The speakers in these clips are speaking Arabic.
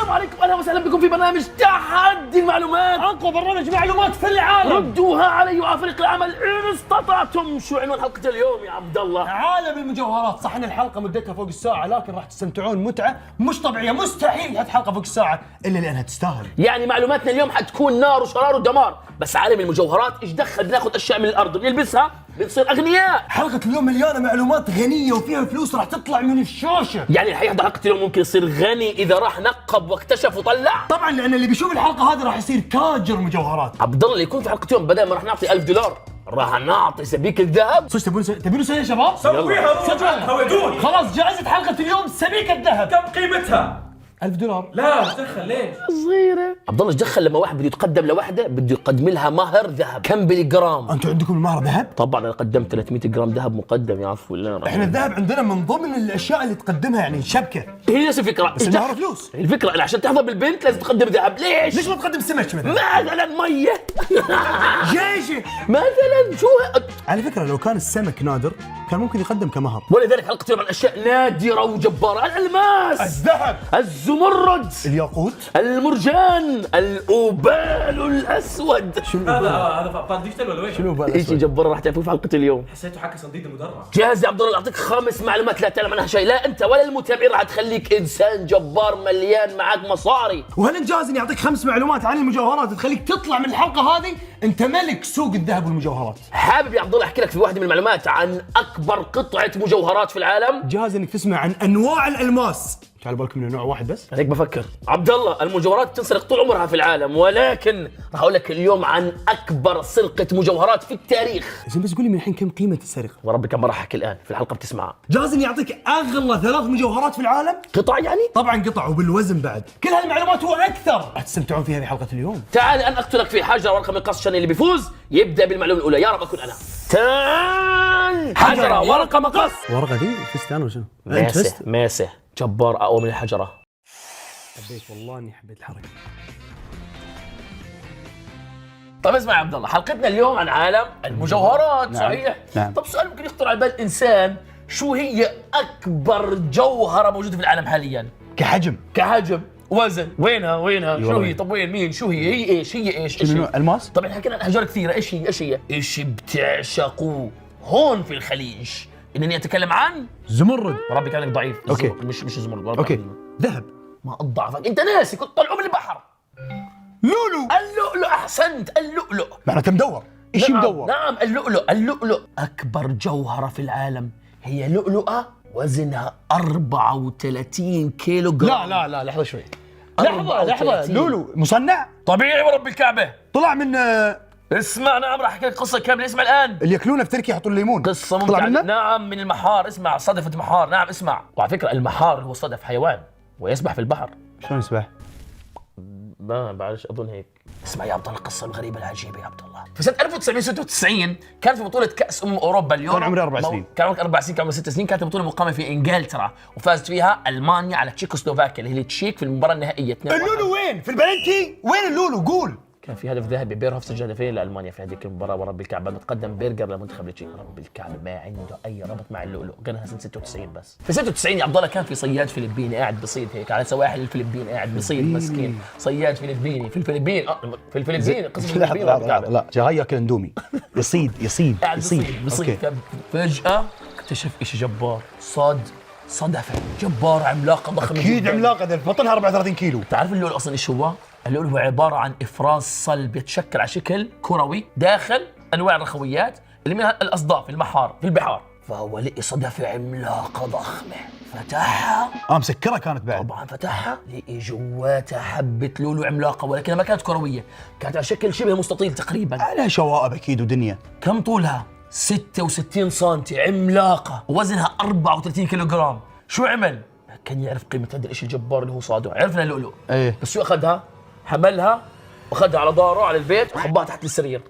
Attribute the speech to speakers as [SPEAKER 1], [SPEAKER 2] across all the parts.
[SPEAKER 1] السلام عليكم، اهلا وسهلا بكم في برنامج تحدي المعلومات،
[SPEAKER 2] اقوى برنامج معلومات في العالم.
[SPEAKER 1] ردوها علي وعلى فريق العمل ان استطعتم. شو عنوان حلقة اليوم يا عبد الله؟
[SPEAKER 2] عالم المجوهرات. صح ان الحلقه مدتها فوق الساعه، لكن راح تستمتعون متعه مش طبيعيه. مستحيل تحط حلقه فوق الساعه الا لانها تستاهل.
[SPEAKER 1] يعني معلوماتنا اليوم حتكون نار وشرار ودمار، بس عالم المجوهرات ايش دخل بناخذ اشياء من الارض بنلبسها بنصير اغنياء.
[SPEAKER 2] حلقه اليوم مليانه معلومات غنيه وفيها فلوس راح تطلع من الشاشه.
[SPEAKER 1] يعني اللي حيحضر حلقة اليوم ممكن يصير غني اذا راح نقب واكتشف وطلع.
[SPEAKER 2] طبعا لان اللي بيشوف الحلقه هذه راح يصير تاجر مجوهرات.
[SPEAKER 1] عبد الله اللي يكون في حلقة اليوم بدل ما راح نعطي $1000 راح نعطي سبيك الذهب.
[SPEAKER 2] صدق تبون نسوي يا شباب؟
[SPEAKER 3] سويها روح.
[SPEAKER 2] خلاص جائزه حلقه اليوم سبيكه الذهب.
[SPEAKER 3] كم قيمتها؟
[SPEAKER 2] $1000.
[SPEAKER 3] لا دخل ليش؟
[SPEAKER 1] صغيرة. عبد الله ايش دخل لما واحد بده يتقدم لوحده بده يقدم لها مهر ذهب كم بالجرام؟
[SPEAKER 2] انتم عندكم المهر ذهب؟
[SPEAKER 1] طبعا انا قدمت 300 جرام ذهب مقدم يا عفو الله.
[SPEAKER 2] احنا الذهب عندنا من ضمن الاشياء اللي تقدمها، يعني شبكه.
[SPEAKER 1] هي نفس الفكرة،
[SPEAKER 2] بس المهر فلوس.
[SPEAKER 1] الفكرة إن عشان تحظى بالبنت لازم تقدم ذهب. ليش
[SPEAKER 2] ما تقدم سمك مثلا؟
[SPEAKER 1] مثلا مية
[SPEAKER 2] جيشه.
[SPEAKER 1] مثلا شو
[SPEAKER 2] على فكره لو كان السمك نادر كان ممكن يقدم كمهر.
[SPEAKER 1] ولذلك حلقة اليوم عن اشياء نادرة وجبارة: الالماس،
[SPEAKER 2] الذهب،
[SPEAKER 1] الزمرد،
[SPEAKER 2] الياقوت،
[SPEAKER 1] المرجان، الاوبال الاسود.
[SPEAKER 3] هذا فقط ديجيتال ولا وين؟
[SPEAKER 2] شنو بقى
[SPEAKER 1] ايش جبارة راح تعرفوه في حلقة اليوم.
[SPEAKER 3] حسيته حكى صنديد مدرع.
[SPEAKER 1] جاهز يا عبد الله؟ اعطيك 5 معلومات لا تعلم عنها شيء، لا انت ولا المتابعين، راح تخليك انسان جبار مليان معك مصاري.
[SPEAKER 2] وهل انت جاهز اني اعطيك 5 معلومات عن المجوهرات تخليك تطلع من الحلقه هذه انت ملك سوق الذهب والمجوهرات؟
[SPEAKER 1] حابب يا عبد الله احكي لك في واحده من المعلومات عن اكبر قطعه مجوهرات في العالم.
[SPEAKER 2] جاهز انك تسمع عن انواع الالماس؟ تعال بالكم من نوع واحد بس.
[SPEAKER 1] هيك بفكر عبد الله. المجوهرات بتنسرق طول عمرها في العالم، ولكن راح اقول لك اليوم عن اكبر سرقه مجوهرات في التاريخ.
[SPEAKER 2] زين بس قول لي من الحين كم قيمه السرقه؟
[SPEAKER 1] وربي كم راح احكي الان في الحلقه بتسمعها.
[SPEAKER 2] جاهز اني اعطيك اغلى 3 مجوهرات في العالم؟
[SPEAKER 1] قطع يعني؟
[SPEAKER 2] طبعا قطع وبالوزن بعد. كل هالمعلومات واكثر هتستمتعون فيها في حلقه اليوم.
[SPEAKER 1] تعال الان اقتلك في حجره ورقه من قص، عشان اللي بيفوز يبدا بالمعلومه الاولى. يا رب اكون انا. تعال حجره ورقه مقص.
[SPEAKER 2] ورقه دي فستان ولا شنو؟
[SPEAKER 1] ماسه جبار اقوى من الحجره.
[SPEAKER 2] حبيت والله اني حبيت الحركه.
[SPEAKER 1] طب اسمع يا عبد الله، حلقتنا اليوم عن عالم المجوهرات. صحيح؟
[SPEAKER 2] نعم.
[SPEAKER 1] طب سؤال ممكن يخطر على بال الانسان: شو هي اكبر جوهره موجوده في العالم حاليا؟ كحجم وزن. وينها شو هي؟ طب وين مين شو هي ايش
[SPEAKER 2] شنو الماس؟
[SPEAKER 1] طبعا حكينا عن احجار كثيره. ايش هي ايش بتعشقوه هون في الخليج؟ انني اتكلم عن
[SPEAKER 2] زمرد.
[SPEAKER 1] وربي كانك ضعيف.
[SPEAKER 2] اوكي
[SPEAKER 1] مش زمرد.
[SPEAKER 2] اوكي ذهب.
[SPEAKER 1] ما اضعفك انت، ناسي كنت طلعوا من البحر. اللؤلؤ. احسنت، اللؤلؤ.
[SPEAKER 2] معناته مدور. ايش مدور؟
[SPEAKER 1] نعم اللؤلؤ اكبر جوهره في العالم هي لؤلؤه وزنها 34 كيلو جرام.
[SPEAKER 2] لا لحظه شوي.
[SPEAKER 1] 34.
[SPEAKER 2] لولو مصنع
[SPEAKER 1] طبيعي ورب الكعبه.
[SPEAKER 2] طلع من
[SPEAKER 1] اسمع، نعم راح احكي لك قصه كامله. اسمع الان.
[SPEAKER 2] اللي ياكلونه في تركيا يحطوا الليمون.
[SPEAKER 1] قصه
[SPEAKER 2] طلع
[SPEAKER 1] ممتعه.
[SPEAKER 2] منه؟
[SPEAKER 1] نعم من المحار. اسمع، صدفه محار. نعم اسمع. وعلى فكره المحار هو صدف حيوان ويسبح في البحر.
[SPEAKER 2] شلون يسبح؟
[SPEAKER 1] ما بعرفش، اظن هيك. اسمع يا عبد الله القصه الغريبه العجيبه يا عبد الله. في سنه 1996 كان في بطوله كاس اوروبا اليوم.
[SPEAKER 2] كان عمري 4 سنين.
[SPEAKER 1] كان عمرك 4 سنين، كان عمرك 6 سنين. كانت البطوله مقامه في انجلترا وفازت فيها المانيا على تشيكوسلوفاكيا اللي هي التشيك في المباراه النهائيه.
[SPEAKER 2] اللولو وين؟ في البلنتي؟ وين اللولو؟ قول.
[SPEAKER 1] كان في هدف ذهبي. بيرهوف سجل هدفين لالمانيا في هذيك المباراه ورب الكعبه. نتقدم برجر لمنتخب التشيك. رب الكعبه ما عنده اي ربط مع اللؤلؤ. كانها سنه 96 بس. في 96 يا عبد الله كان في صياد فلبيني قاعد بيصيد هيك على سواحل الفلبين، قاعد بيصيد مسكين. صياد فلبيني في الفلبين. في الفلبين قصه الفلبين.
[SPEAKER 2] لا جاي ياكل اندومي. يصيد.
[SPEAKER 1] قاعد بيصيد. فجاه اكتشف شيء جبار. صدفه جبار عملاقه ضخمه
[SPEAKER 2] اكيد
[SPEAKER 1] جداً.
[SPEAKER 2] عملاقه. بطنها 34 كيلو.
[SPEAKER 1] تعرف اللؤلؤ اصلا ايش هو؟ اللؤلؤ هو عباره عن افراز صلب يتشكل على شكل كروي داخل انواع الرخويات اللي منها الاصداف المحار في البحار. فهو لقي صدفه عملاقه ضخمه، فتحها.
[SPEAKER 2] مسكره كانت بعد.
[SPEAKER 1] طبعا فتحها لقي جواتها حبه لؤلؤ عملاقه، ولكنها ما كانت كرويه، كانت على شكل شبه مستطيل تقريبا.
[SPEAKER 2] عليها شوائب اكيد ودنيا.
[SPEAKER 1] كم طولها؟ 66 سنتي، عملاقه، وزنها 34 كيلو جرام. شو عمل؟ كان يعرف قيمه هذا الشيء الجبار اللي هو صاده. عرفنا اللؤلؤ.
[SPEAKER 2] ايه.
[SPEAKER 1] بس شو اخذها؟ حملها واخذها على ظهره على البيت وخباها تحت السرير.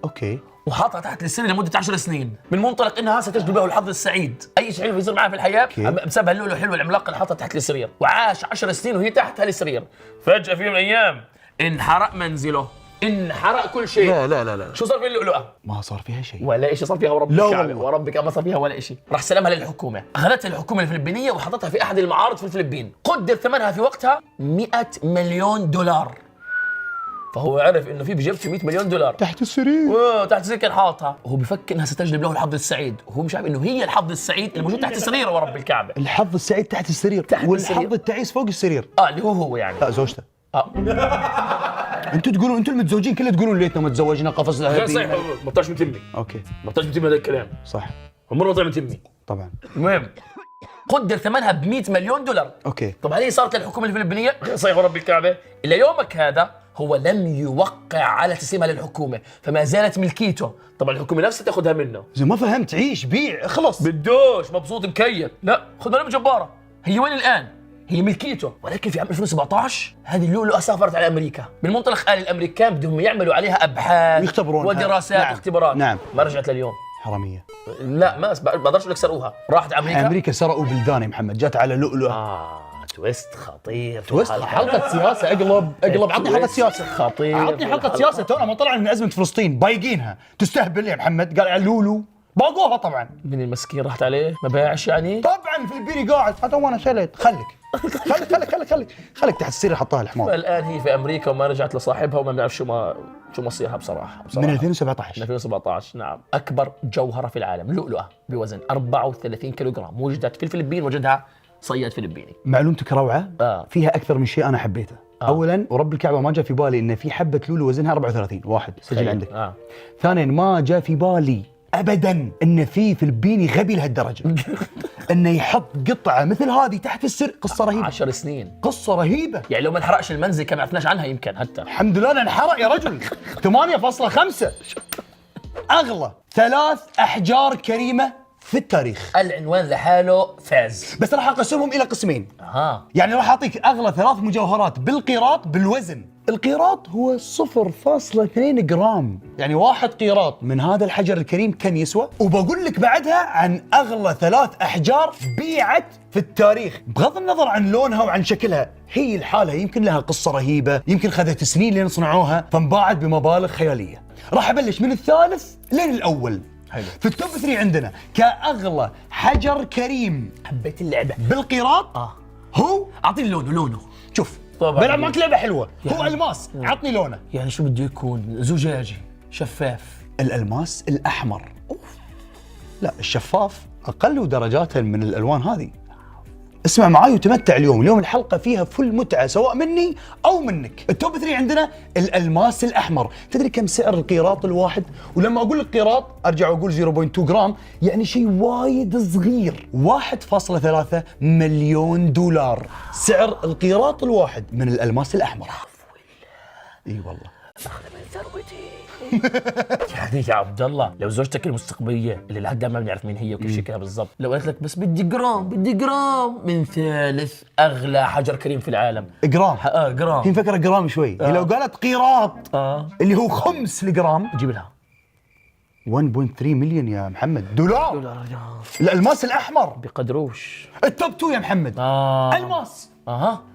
[SPEAKER 2] اوكي.
[SPEAKER 1] وحاطها تحت السرير لمده 10 سنين من منطلق انها ستجلب له الحظ السعيد. اي شيء حلو يصير معها في الحياه بسبب اللؤلؤ الحلو العملاق اللي حاطها تحت السرير. وعاش 10 سنين وهي تحت هالسرير. فجاه في يوم من الايام انحرق منزله انحرق كل شيء.
[SPEAKER 2] لا لا لا لا
[SPEAKER 1] شو صار في اللؤلؤه؟
[SPEAKER 2] ما صار فيها شيء.
[SPEAKER 1] ولا شيء صار فيها ورب
[SPEAKER 2] لا
[SPEAKER 1] الكعبة،
[SPEAKER 2] والله.
[SPEAKER 1] وربك ما صار فيها ولا شيء. راح سلمها للحكومه، اخذتها الحكومه الفلبينيه وحطتها في احد المعارض في الفلبين، قدر ثمنها في وقتها 100 مليون دولار. فهو عرف انه في بجيبته 100 مليون دولار
[SPEAKER 2] تحت السرير.
[SPEAKER 1] تحت السرير كان حاطها، وهو بفكر انها ستجلب له الحظ السعيد، وهو مش عارف انه هي الحظ السعيد الموجود تحت السرير ورب الكعبه.
[SPEAKER 2] الحظ السعيد تحت السرير،
[SPEAKER 1] تحت
[SPEAKER 2] والحظ
[SPEAKER 1] السرير.
[SPEAKER 2] التعيس فوق السرير.
[SPEAKER 1] اللي هو يعني
[SPEAKER 2] لا زوجته.
[SPEAKER 1] اه
[SPEAKER 2] انتوا تقولون، انتوا المتزوجين كلها تقولون ليتنا ما تزوجنا قفص
[SPEAKER 1] غير
[SPEAKER 2] ذهبي.
[SPEAKER 1] صحيح، ما طلعش من تمي،
[SPEAKER 2] اوكي
[SPEAKER 1] ما طلعش من تمي هذا الكلام،
[SPEAKER 2] صح
[SPEAKER 1] عمره ما طلع من تمي.
[SPEAKER 2] طبعا.
[SPEAKER 1] المهم قدر ثمنها ب 100 مليون دولار.
[SPEAKER 2] اوكي.
[SPEAKER 1] طبعا هي صارت للحكومه الفلبينيه غير صحيح ورب الكعبه، الى يومك هذا هو لم يوقع على تسليمها للحكومه، فما زالت ملكيته. طبعا الحكومه نفسها تاخذها منه.
[SPEAKER 2] زين ما فهمت، عيش بيع خلص.
[SPEAKER 1] بدوش مبسوط مكيف، لا خذ بالك جباره. هي وين الان؟ هي ملكيته، ولكن في عام 2017 هذه اللؤلؤه سافرت على امريكا، من منطلق قال الامريكان بدهم يعملوا عليها ابحاث
[SPEAKER 2] ويختبرونها.
[SPEAKER 1] ودراسات
[SPEAKER 2] نعم.
[SPEAKER 1] واختبارات.
[SPEAKER 2] نعم.
[SPEAKER 1] ما رجعت لليوم.
[SPEAKER 2] حراميه.
[SPEAKER 1] لا ما بقدرش اقول لك سرقوها، راحت امريكا.
[SPEAKER 2] امريكا سرقوا بلدان يا محمد، جات على لؤلؤه.
[SPEAKER 1] تويست خطير في
[SPEAKER 2] تويست
[SPEAKER 1] الحلقة.
[SPEAKER 2] حلقه سياسه. اقلب عطني حلقه
[SPEAKER 1] تويست
[SPEAKER 2] سياسه.
[SPEAKER 1] خطير
[SPEAKER 2] عطني
[SPEAKER 1] في
[SPEAKER 2] حلقه
[SPEAKER 1] الحلقة.
[SPEAKER 2] سياسه. تونا ما طلعنا من ازمه فلسطين بايقينها. تستهبل يا محمد. قال على لولو باقوها طبعا.
[SPEAKER 1] من المسكين راحت عليه ما باعش يعني.
[SPEAKER 2] طبعا في البيري قاعد هذا وانا شلت. خليك تحت السرير حطها الحمار.
[SPEAKER 1] الان هي في امريكا وما رجعت لصاحبها، وما بنعرف شو مصيرها بصراحه.
[SPEAKER 2] من
[SPEAKER 1] من
[SPEAKER 2] 2017.
[SPEAKER 1] 2017 نعم. اكبر جوهره في العالم، لؤلؤه بوزن 34 كيلوغرام، وجدت في الفلبين، وجدها صياد فلبيني.
[SPEAKER 2] معلومتك روعه.
[SPEAKER 1] فيها
[SPEAKER 2] اكثر من شيء انا حبيته. اولا ورب الكعبه ما جاء في بالي ان في حبه لولو وزنها 34. واحد سجل عندك. ثانيا ما جاء في بالي ابدا ان في فلبيني غبي لهالدرجه انه يحط قطعه مثل هذه تحت السر. قصه رهيبه.
[SPEAKER 1] 10 سنين.
[SPEAKER 2] قصه رهيبه.
[SPEAKER 1] يعني لو ما انحرقش المنزل كان ما عرفناش عنها يمكن حتى.
[SPEAKER 2] الحمد لله انحرق يا رجل. 8.5 اغلى 3 احجار كريمه في التاريخ.
[SPEAKER 1] العنوان لحاله فاز.
[SPEAKER 2] بس راح اقسمهم الى قسمين. يعني راح اعطيك اغلى 3 مجوهرات بالقيراط بالوزن. القيراط هو 0.2 جرام، يعني 1 قيراط من هذا الحجر الكريم كم يسوى. وبقول لك بعدها عن اغلى 3 احجار بيعت في التاريخ، بغض النظر عن لونها وعن شكلها. هي لحالها يمكن لها قصة رهيبة، يمكن خذت سنين لين صنعوها، فانباعت بمبالغ خيالية. راح ابلش من الثالث لين الاول.
[SPEAKER 1] حلو.
[SPEAKER 2] في التوب 3 عندنا كاغلى حجر كريم
[SPEAKER 1] حبيت اللعبه
[SPEAKER 2] بالقيراط. هو
[SPEAKER 1] اعطيني لونه.
[SPEAKER 2] شوف
[SPEAKER 1] طبعاً.
[SPEAKER 2] بلعب معك لعبه حلوه.
[SPEAKER 1] يعني.
[SPEAKER 2] هو الماس. عطني لونه.
[SPEAKER 1] يعني شو بده يكون؟ زجاجي شفاف.
[SPEAKER 2] الالماس الاحمر. لا الشفاف اقل درجات من الالوان هذه. اسمع معاي وتمتع اليوم الحلقه فيها فل متعه سواء مني او منك. التوب 3 عندنا الالماس الاحمر. تدري كم سعر القيراط الواحد؟ ولما اقول لك قيراط ارجع اقول 0.2 جرام، يعني شيء وايد صغير. 1.3 مليون دولار سعر القيراط الواحد من الالماس الاحمر. اي والله.
[SPEAKER 1] اخذ من ثروتي. يعني يا عبد الله لو زوجتك المستقبليه اللي لحد ما بنعرف مين هي وكيف شكلها بالضبط، لو قالت لك بس بدي جرام من ثالث اغلى حجر كريم في العالم.
[SPEAKER 2] جرام.
[SPEAKER 1] جرام.
[SPEAKER 2] هي مفكره جرام شوي. هي لو قالت قيراط اللي هو خمس الجرام
[SPEAKER 1] جيب لها
[SPEAKER 2] 1.3 مليون يا محمد دولار.
[SPEAKER 1] دولار.
[SPEAKER 2] الالماس الاحمر.
[SPEAKER 1] بقدروش.
[SPEAKER 2] التوب 2 يا محمد. الماس.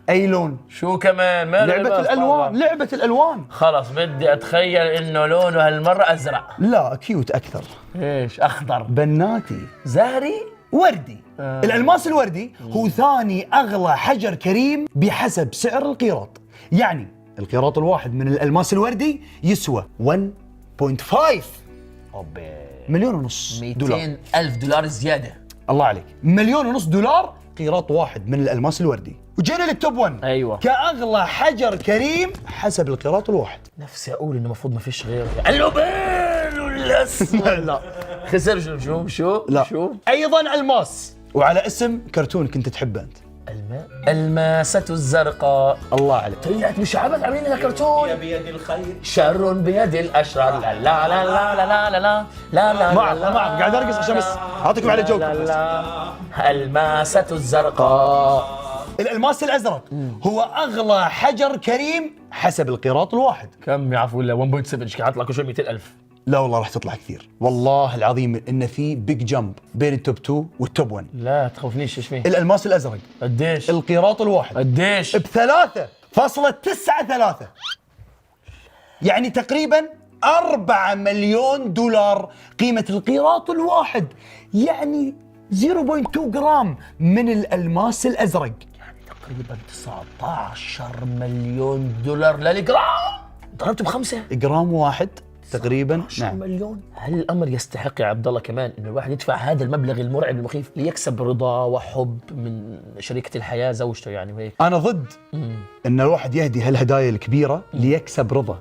[SPEAKER 2] اي لون.
[SPEAKER 1] شو كمان؟ ما
[SPEAKER 2] لعبة الالوان. لعبة الالوان.
[SPEAKER 1] خلاص بدي اتخيل انه لونه هالمره ازرق.
[SPEAKER 2] لا كيوت اكثر.
[SPEAKER 1] ايش؟ اخضر.
[SPEAKER 2] بناتي.
[SPEAKER 1] زهري.
[SPEAKER 2] وردي. الالماس الوردي هو ثاني اغلى حجر كريم بحسب سعر القيراط. يعني القيراط الواحد من الالماس الوردي يسوى 1.5 مليون ونص دولار.
[SPEAKER 1] 200,000 دولار زياده.
[SPEAKER 2] الله عليك. 1.5 مليون دولار قيراط واحد من الالماس الوردي. وجينا للتوب 1.
[SPEAKER 1] ايوه.
[SPEAKER 2] كاغلى حجر كريم حسب القيراط الواحد.
[SPEAKER 1] نفسي اقول انه المفروض ما فيش غيره. اللبان والاسود.
[SPEAKER 2] لا
[SPEAKER 1] خسر. شو
[SPEAKER 2] لا
[SPEAKER 1] شو
[SPEAKER 2] ايضا الماس، وعلى اسم كرتون كنت تحبه انت.
[SPEAKER 1] الماسة الزرقاء.
[SPEAKER 2] الله عليك.
[SPEAKER 1] طلعت مش عبث عاملين لها كرتون.
[SPEAKER 3] بيد الخير
[SPEAKER 1] شر بيد الاشرار. لا لا لا لا لا لا لا لا لا.
[SPEAKER 2] ما اعرف قاعد ارقص عشان بس اعطيكم على جوكم.
[SPEAKER 1] الماسة الزرقاء.
[SPEAKER 2] الالماس الازرق هو اغلى حجر كريم حسب القيراط الواحد.
[SPEAKER 1] كم يعرفوا ولا 1.7 ايش حاط لك شوي 200,000.
[SPEAKER 2] لا والله راح تطلع كثير. والله العظيم ان في بيج جمب بين التوب 2 والتوب 1.
[SPEAKER 1] لا تخوفنيش. ايش فيه؟
[SPEAKER 2] الالماس الازرق
[SPEAKER 1] قديش؟
[SPEAKER 2] القيراط الواحد
[SPEAKER 1] قديش؟
[SPEAKER 2] ب 3.93. يعني تقريبا 4 مليون دولار قيمة القيراط الواحد، يعني 0.2 جرام من الألماس الأزرق.
[SPEAKER 1] يعني تقريبا 19 مليون دولار للجرام، ضربت بخمسة.
[SPEAKER 2] جرام واحد تقريبا.
[SPEAKER 1] 10
[SPEAKER 2] نعم.
[SPEAKER 1] مليون. هل الامر يستحق يا عبد الله كمان انه الواحد يدفع هذا المبلغ المرعب المخيف ليكسب رضا وحب من شريكة الحياة زوجته يعني وهيك؟
[SPEAKER 2] أنا ضد أن الواحد يهدي هالهدايا الكبيرة ليكسب رضا.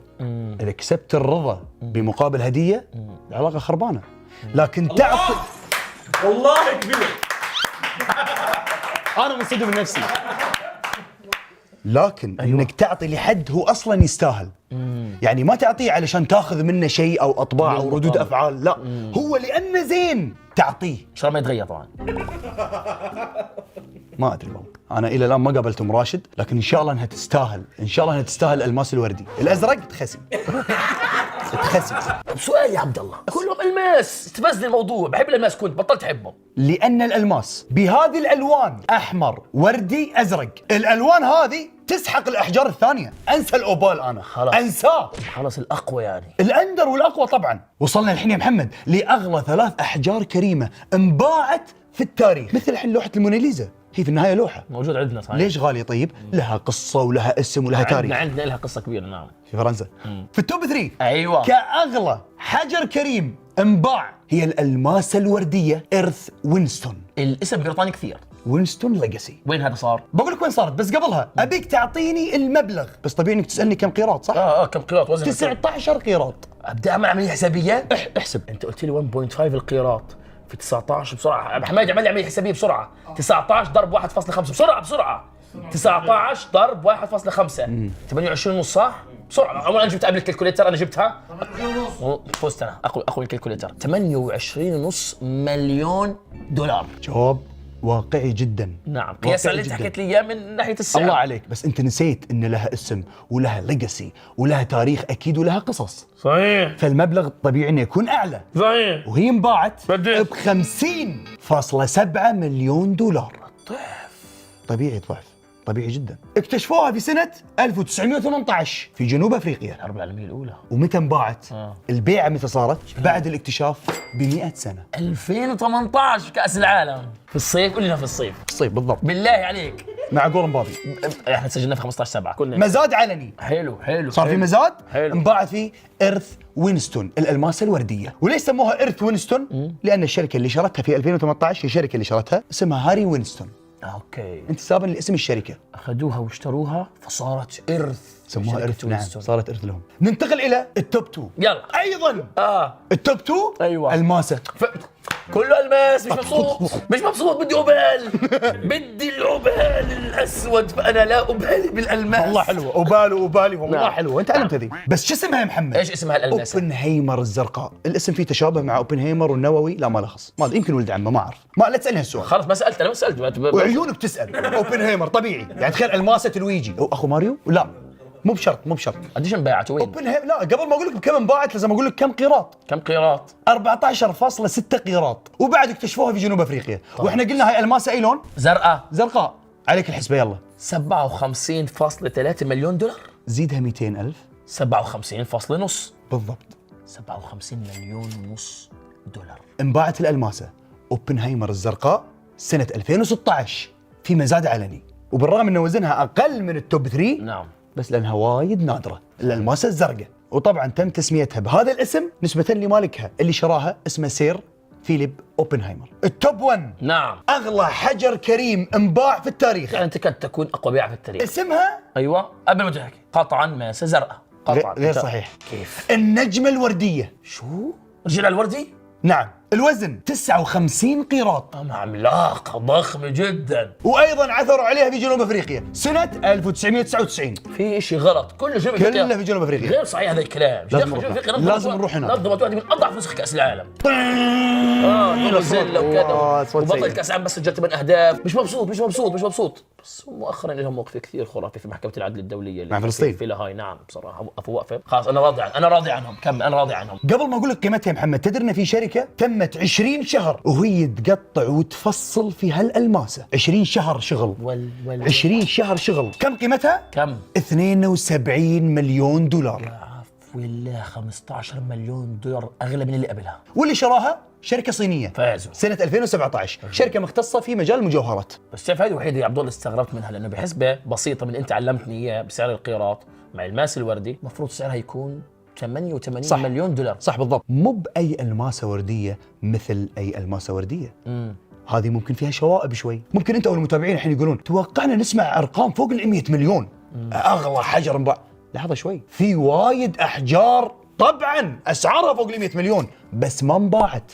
[SPEAKER 2] إذا كسبت الرضا بمقابل هدية العلاقة خربانة. لكن تعطي،
[SPEAKER 3] والله كبير.
[SPEAKER 2] أنا منصدم من نفسي، لكن انك تعطي لحد هو اصلا يستاهل. يعني ما تعطيه علشان تاخذ منه شيء او اطباع او ردود افعال، لا، هو لانه زين تعطيه.
[SPEAKER 1] ان شاء الله ما يتغير طبعا.
[SPEAKER 2] ما ادري والله، انا الى الان ما قابلت ام راشد، لكن ان شاء الله انها تستاهل، ان شاء الله انها تستاهل الالماس الوردي. الازرق تخسي. تخسي.
[SPEAKER 1] طب سؤال يا عبد الله، كلهم الماس، تفزني الموضوع، بحب الالماس، كنت بطلت احبه.
[SPEAKER 2] لان الالماس بهذه الالوان احمر وردي ازرق، الالوان هذه تسحق الاحجار الثانيه. انسى الاوبال، انا
[SPEAKER 1] خلاص.
[SPEAKER 2] انساه.
[SPEAKER 1] خلاص الاقوى يعني.
[SPEAKER 2] الاندر والاقوى طبعا. وصلنا الحين يا محمد لاغلى 3 احجار كريمه انباعت في التاريخ، مثل الحين لوحه الموناليزا، هي في النهايه لوحه.
[SPEAKER 1] موجود عندنا صحيح.
[SPEAKER 2] ليش غاليه طيب؟ لها قصه ولها اسم ولها تاريخ.
[SPEAKER 1] عندنا لها قصة كبيرة. نعم.
[SPEAKER 2] في فرنسا. في التوب 3
[SPEAKER 1] ايوه.
[SPEAKER 2] كاغلى حجر كريم انباع هي الالماس الورديه إرث وينستون.
[SPEAKER 1] الاسم بريطاني كثير.
[SPEAKER 2] وينستون ليجاسي.
[SPEAKER 1] وين هذا صار؟
[SPEAKER 2] بقول لك وين صارت، بس قبلها ابيك تعطيني المبلغ. بس طبيعي انك تسالني كم قيراط، صح؟
[SPEAKER 1] كم قيراط وزن؟
[SPEAKER 2] 19 قيراط.
[SPEAKER 1] ابدا اعمل عملية حسابية.
[SPEAKER 2] احسب.
[SPEAKER 1] انت قلت لي 1.5 القيراط في 19 بسرعة. ابو حماد اعمل لي عملية حسابية بسرعة. 19 ضرب 1.5 بسرعة. 19 ضرب 1.5 28 ونص، صح؟ بسرعة. أولا أنا جبت قبل الكالكوليتر، أنا جبتها. فزت أنا أقوى الكالكوليتر. 28.5 مليون دولار.
[SPEAKER 2] جواب واقعي جدا.
[SPEAKER 1] نعم. قياسا اللي أنت حكيت لي إياه من ناحية السعر.
[SPEAKER 2] الله عليك، بس أنت نسيت إن لها اسم ولها ليجاسي ولها تاريخ أكيد ولها قصص.
[SPEAKER 1] صحيح.
[SPEAKER 2] فالمبلغ طبيعي إنه يكون أعلى.
[SPEAKER 1] صحيح.
[SPEAKER 2] وهي انباعت
[SPEAKER 1] بديت.
[SPEAKER 2] ب 50.7 مليون دولار.
[SPEAKER 1] ضعف.
[SPEAKER 2] طبيعي ضعف، طبيعي جدا. اكتشفوها في سنة 1918 في جنوب افريقيا.
[SPEAKER 1] الحرب العالمية الأولى.
[SPEAKER 2] ومتى انباعت؟ البيعة متى صارت؟ بعد الاكتشاف ب100 سنة.
[SPEAKER 1] 2018 كأس العالم. في الصيف، قول لنا في الصيف.
[SPEAKER 2] الصيف بالضبط.
[SPEAKER 1] بالله عليك.
[SPEAKER 2] مع جول مبابي.
[SPEAKER 1] احنا سجلنا في 15/7 كلنا.
[SPEAKER 2] مزاد علني.
[SPEAKER 1] حلو.
[SPEAKER 2] صار في مزاد.
[SPEAKER 1] حلو.
[SPEAKER 2] انباعت فيه إرث وينستون الألماس الوردية. وليش سموها إرث وينستون؟ لأن الشركة اللي شرتها في 2018 هي الشركة اللي شرتها اسمها هاري وينستون،
[SPEAKER 1] اوكي.
[SPEAKER 2] انتسابا لاسم الشركة.
[SPEAKER 1] اخذوها واشتروها فصارت إرث.
[SPEAKER 2] سموها
[SPEAKER 1] شركة
[SPEAKER 2] إرث. نعم،
[SPEAKER 1] وينستون.
[SPEAKER 2] صارت إرث لهم. ننتقل إلى التوب 2.
[SPEAKER 1] يلا.
[SPEAKER 2] أيضا التوب 2.
[SPEAKER 1] أيوة.
[SPEAKER 2] الماسة.
[SPEAKER 1] كله الماس. مش مبسوط بدي عبال. بدي العبال الاسود، فانا لا ابالي بالالماس.
[SPEAKER 2] والله حلوه، أبالي والله
[SPEAKER 1] نعم.
[SPEAKER 2] حلوه. انت علمت هذه. بس شو اسمها يا محمد؟
[SPEAKER 1] ايش اسمها الالماس؟
[SPEAKER 2] اوبنهايمر الزرقاء. الاسم فيه تشابه مع اوبنهايمر والنووي. لا ما له خص، ما يمكن ولد عمه، ما اعرف. ما لا تسالني هالسؤال.
[SPEAKER 1] خلاص ما سالت، انا ما سالت.
[SPEAKER 2] وعيونك تسال. اوبنهايمر طبيعي، يعني تخيل الماسه لويجي او اخو ماريو. لا مو بشرط.
[SPEAKER 1] قديش انباعت وين؟
[SPEAKER 2] اوبنهايمر. لا، قبل ما اقول لك بكم انباعت لازم اقول لك كم قيراط.
[SPEAKER 1] كم قيراط؟
[SPEAKER 2] 14.6 قيراط. وبعد اكتشفوها في جنوب افريقيا. واحنا قلنا هاي الماسه اي لون؟
[SPEAKER 1] زرقاء.
[SPEAKER 2] زرقاء. عليك الحسبه يلا.
[SPEAKER 1] 57.3 مليون دولار.
[SPEAKER 2] زيدها 200,000.
[SPEAKER 1] 57.5.
[SPEAKER 2] بالضبط.
[SPEAKER 1] 57 مليون ونص دولار.
[SPEAKER 2] انباعت الألماسة اوبنهايمر الزرقاء سنة 2016 في مزاد علني، وبالرغم ان وزنها اقل من التوب 3
[SPEAKER 1] نعم.
[SPEAKER 2] بس لانها وايد نادرة، الألماسة الزرقاء. وطبعا تم تسميتها بهذا الاسم نسبة لمالكها اللي شراها، اسمه سير فيليب اوبنهايمر. التوب 1.
[SPEAKER 1] نعم.
[SPEAKER 2] اغلى حجر كريم انباع في التاريخ.
[SPEAKER 1] يعني تكاد تكون اقوى بيعه في التاريخ.
[SPEAKER 2] اسمها
[SPEAKER 1] ايوه قبل ما تحكي قطعا ماسه زرقاء. قطعا
[SPEAKER 2] غير صحيح.
[SPEAKER 1] كيف؟
[SPEAKER 2] النجمة الوردية.
[SPEAKER 1] شو؟ رجل الوردي؟
[SPEAKER 2] نعم. الوزن 59 قيراط.
[SPEAKER 1] عملاقة ضخمة جدا.
[SPEAKER 2] وايضا عثروا عليها في جنوب افريقيا سنة 1999.
[SPEAKER 1] في شيء غلط، كله جنوب
[SPEAKER 2] كله في جنوب افريقيا.
[SPEAKER 1] غير صحيح هذا الكلام.
[SPEAKER 2] لازم نروح هناك.
[SPEAKER 1] نظمت واحدة من اضعف نسخ كأس العالم. فنزويلا وكذا. وبطل كأس العالم بس سجل 8 اهداف. مش مبسوط. بس مؤخرا لهم موقف كثير خرافي في محكمة العدل الدولية اللي
[SPEAKER 2] مع فلسطين.
[SPEAKER 1] في لاهاي. نعم بصراحة وقفوا وقفة. خلاص انا راضي عنهم. كم انا راضي عنهم.
[SPEAKER 2] قبل ما اقول لك قيمتها يا محمد، تدري ان في شركه تمت 20 شهر وهي تقطع وتفصل في هالالماسه. 20 شهر شغل. 20 شهر شغل. كم قيمتها؟
[SPEAKER 1] كم؟
[SPEAKER 2] 72 مليون دولار.
[SPEAKER 1] والله 15 مليون دولار اغلى من اللي قبلها.
[SPEAKER 2] واللي شراها شركه صينيه
[SPEAKER 1] فازوا
[SPEAKER 2] سنه 2017، شركه مختصه في مجال المجوهرات.
[SPEAKER 1] بس شايف هذه الوحيده يا عبد الله استغربت منها، لانه بحسبه بسيطه من انت علمتني اياه بسعر القيراط مع الماس الوردي المفروض سعرها يكون 88
[SPEAKER 2] صح.
[SPEAKER 1] مليون دولار.
[SPEAKER 2] صح بالضبط، مو باي الماسه ورديه مثل اي الماسه ورديه. هذه ممكن فيها شوائب شوي، ممكن انت او المتابعين الحين يقولون توقعنا نسمع ارقام فوق ال 100 مليون، اغلى حجر انباع. لحظه شوي، في وايد احجار طبعا اسعارها فوق ال 100 مليون بس ما انباعت،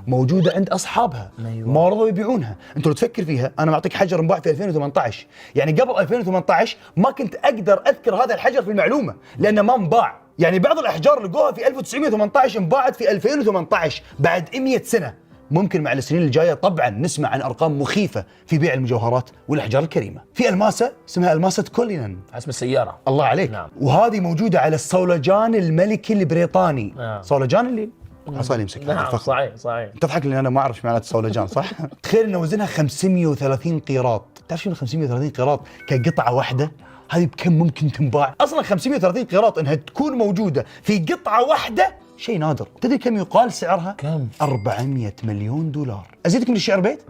[SPEAKER 2] موجوده عند اصحابها،
[SPEAKER 1] أيوة.
[SPEAKER 2] ما رضوا يبيعونها. انت لو تفكر فيها، انا معطيك حجر انباع في 2018، يعني قبل 2018 ما كنت اقدر اذكر هذا الحجر في المعلومه لانه ما انباع. يعني بعض الاحجار لقوها في 1918 انباعت في 2018 بعد 100 سنه. ممكن مع السنين الجايه طبعا نسمع عن ارقام مخيفه في بيع المجوهرات والاحجار الكريمه. في الماسه اسمها الماسه كولينن،
[SPEAKER 1] اسم السياره.
[SPEAKER 2] الله عليك.
[SPEAKER 1] نعم.
[SPEAKER 2] وهذه موجوده على الصولجان الملكي البريطاني.
[SPEAKER 1] نعم.
[SPEAKER 2] صولجان اللي عصاي يمسك هذا
[SPEAKER 1] نعم
[SPEAKER 2] الفخر.
[SPEAKER 1] صحيح صحيح.
[SPEAKER 2] تضحك لان انا ما اعرف ايش معناته الصولجان صح؟ تخيل ان وزنها 530 قيراط، تعرف شنو 530 قيراط كقطعه واحده؟ هذه بكم ممكن تنباع؟ اصلا 530 قيراط انها تكون موجوده في قطعه واحده شيء نادر. تدري كم يقال سعرها؟
[SPEAKER 1] كم؟
[SPEAKER 2] 400 مليون دولار. ازيدك من الشعر بيت؟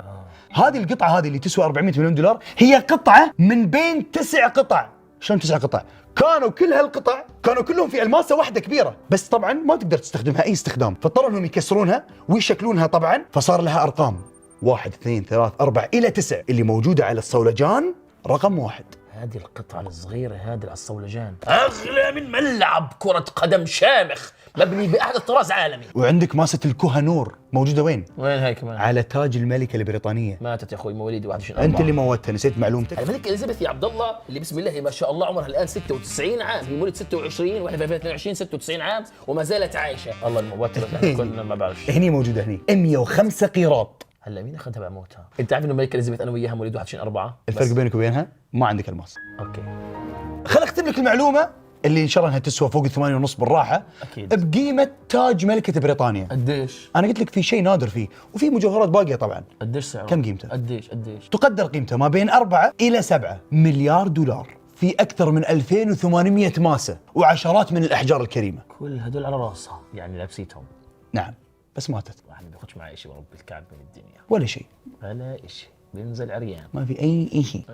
[SPEAKER 2] هذه القطعه هذه اللي تسوى 400 مليون دولار هي قطعه من بين 9 قطع. شلون 9 قطع؟ كانوا كل هالقطع كانوا كلهم في الماسه واحده كبيره، بس طبعا ما تقدر تستخدمها اي استخدام، فاضطروا انهم يكسرونها ويشكلونها طبعا، فصار لها ارقام 1 2 3 4 الى 9 اللي موجوده على الصولجان رقم 1.
[SPEAKER 1] هذه القطعة الصغيرة هذه على الصولجان أغلى من ملعب كرة قدم شامخ مبني بأحدث طراز عالمي.
[SPEAKER 2] وعندك ماسه الكوهنور موجوده وين؟
[SPEAKER 1] وين هاي كمان؟
[SPEAKER 2] على تاج الملكه البريطانيه.
[SPEAKER 1] ماتت يا أخوي مواليد 21
[SPEAKER 2] انت اللي موتها، نسيت معلومتك.
[SPEAKER 1] الملكة إليزابيث يا عبد الله اللي بسم الله ما شاء الله عمرها الآن 96 عام، هي مولد 26 واحنا في 2022 96 عام وما زالت عايشة. الله الموتر كلنا ما بعرف.
[SPEAKER 2] هني موجوده هني 105 قيراط.
[SPEAKER 1] هلا مين اخذها بعموتها؟ انت عارف انه الملكة إليزابيث انا وياها مواليد 21 4؟
[SPEAKER 2] الفرق بينك وبينها ما عندك الماس.
[SPEAKER 1] اوكي.
[SPEAKER 2] خل اختم لك المعلومه اللي ان شاء الله انها تسوى فوق 8.5 بالراحه.
[SPEAKER 1] أكيد.
[SPEAKER 2] بقيمه تاج ملكه بريطانيا.
[SPEAKER 1] قديش؟
[SPEAKER 2] انا قلت لك في شيء نادر فيه وفي مجوهرات باقيه طبعا.
[SPEAKER 1] قديش سعره؟
[SPEAKER 2] كم قيمته؟
[SPEAKER 1] قديش؟
[SPEAKER 2] تقدر قيمته ما بين 4 إلى 7 مليار دولار، في أكثر من 2800 ماسة وعشرات من الأحجار الكريمة.
[SPEAKER 1] كل هدول على راسها يعني لابسيتهم.
[SPEAKER 2] نعم بس ماتت
[SPEAKER 1] واحد ما بياخذش معي شيء ورب الكعب من الدنيا
[SPEAKER 2] ولا شيء،
[SPEAKER 1] ولا شيء، بينزل عريان.
[SPEAKER 2] ما في أي شيء
[SPEAKER 1] أي شيء.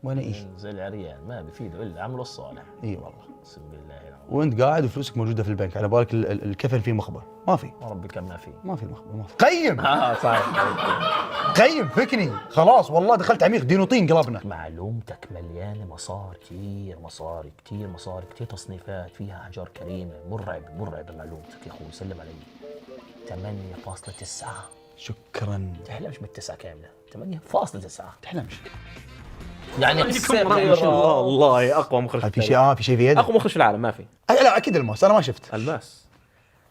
[SPEAKER 2] ولا شيء.
[SPEAKER 1] بينزل عريان ما بفيده الا عمله الصالح.
[SPEAKER 2] اي والله.
[SPEAKER 1] بسم الله الرحمن
[SPEAKER 2] وانت قاعد وفلوسك موجوده في البنك، على بالك الكفن فيه مخبر؟ ما في،
[SPEAKER 1] الرحيم. رب الكعب ما في.
[SPEAKER 2] ما في مخبر، ما في. قيم
[SPEAKER 1] صحيح.
[SPEAKER 2] قيم فكني خلاص والله دخلت عميق دينوطين قلبنا.
[SPEAKER 1] معلومتك مليانه مصاري كثير، مصاري كثير، مصاري كثير، تصنيفات فيها احجار كريمه. مرعب مرعب معلومتك يا اخوي، سلم علي. 8.9.
[SPEAKER 2] شكرا.
[SPEAKER 1] تحلمش بالتسعه كامله، 8.9
[SPEAKER 2] تحلمش.
[SPEAKER 1] يعني
[SPEAKER 3] ما شاء الله والله اقوى مخرج
[SPEAKER 2] في شيء في شيء في يدك؟
[SPEAKER 3] اقوى مخرج في العالم ما في.
[SPEAKER 2] لا اكيد الماس، انا ما شفت.
[SPEAKER 3] الماس.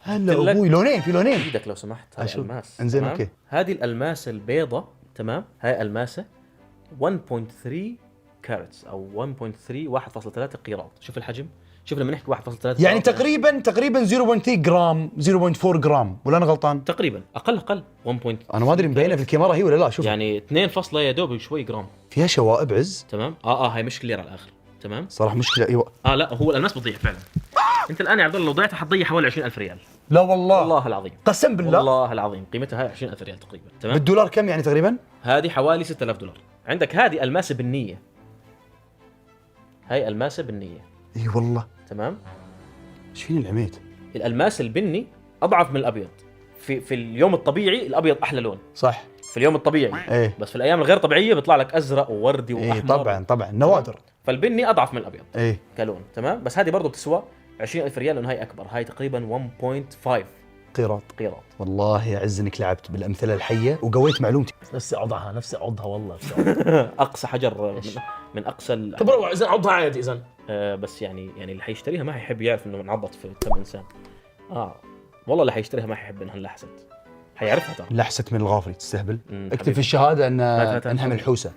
[SPEAKER 2] هلا
[SPEAKER 3] قلت لك-
[SPEAKER 2] ابوي لونين، في لونين.
[SPEAKER 3] ايدك لو سمحت، هاي
[SPEAKER 2] أشوف.
[SPEAKER 3] الماس.
[SPEAKER 2] انزين،
[SPEAKER 3] تمام؟
[SPEAKER 2] أوكي.
[SPEAKER 3] هذه الالماس البيضة، تمام، هاي الماسة 1.3 كارتس او 1.3 1.3 قيراط. شوف الحجم، شوف لما نحكي 1.3
[SPEAKER 2] يعني تقريبا 0.3 جرام، 0.4 جرام، ولا انا غلطان؟
[SPEAKER 3] تقريبا اقل 1.
[SPEAKER 2] انا ما ادري مبينه في الكاميرا هي ولا لا. شوف
[SPEAKER 3] يعني 2 فاصلة يا دوب شوي جرام.
[SPEAKER 2] فيها شوائب عز.
[SPEAKER 3] تمام. هاي مش كلير على الاخر. تمام.
[SPEAKER 2] صراحه مشكله. ايوه.
[SPEAKER 3] لا هو الالماس بتضيع فعلا. انت الان يا عبد الله لو ضيعتها حتضيع حوالي 20,000 ريال.
[SPEAKER 2] لا والله.
[SPEAKER 3] والله العظيم.
[SPEAKER 2] قسم بالله.
[SPEAKER 3] والله العظيم قيمتها هاي 20,000 ريال تقريبا. تمام.
[SPEAKER 2] بالدولار كم يعني تقريبا؟
[SPEAKER 3] هذه حوالي 6000 دولار. عندك هذه الماسه بالنيه. هاي الماسه بالنيه.
[SPEAKER 2] اي والله.
[SPEAKER 3] تمام.
[SPEAKER 2] ايش فيني العميت؟
[SPEAKER 3] الالماس البني اضعف من الابيض. في اليوم الطبيعي الابيض احلى لون.
[SPEAKER 2] صح.
[SPEAKER 3] في اليوم الطبيعي.
[SPEAKER 2] ايه.
[SPEAKER 3] بس في الايام الغير طبيعيه بيطلع لك ازرق ووردي واحمر.
[SPEAKER 2] ايه طبعا نوادر.
[SPEAKER 3] فالبني اضعف من الابيض.
[SPEAKER 2] ايه.
[SPEAKER 3] كلون. تمام. بس هذه برضه بتسوى 20,000 ريال لانه هاي اكبر. هاي تقريبا 1.5
[SPEAKER 2] قيراط.
[SPEAKER 3] قيراط.
[SPEAKER 2] والله يعز انك لعبت بالامثله الحيه وقويت معلومتي.
[SPEAKER 1] نفسي اعضها، نفسي اعضها والله. نفسي أعضها.
[SPEAKER 3] اقصى حجر من اقصى
[SPEAKER 1] طب روح اذا اعضها عادي اذا.
[SPEAKER 3] بس يعني اللي حيشتريها ما حيحب يعرف انه انعضت في تم انسان. والله اللي حيشتريها ما حيحب انها انلحست. حيعرفها ترى.
[SPEAKER 2] لحست من الغافري تستهبل. اكتب
[SPEAKER 3] حبيبي.
[SPEAKER 2] في الشهاده
[SPEAKER 3] لا،
[SPEAKER 2] انها منحوسه.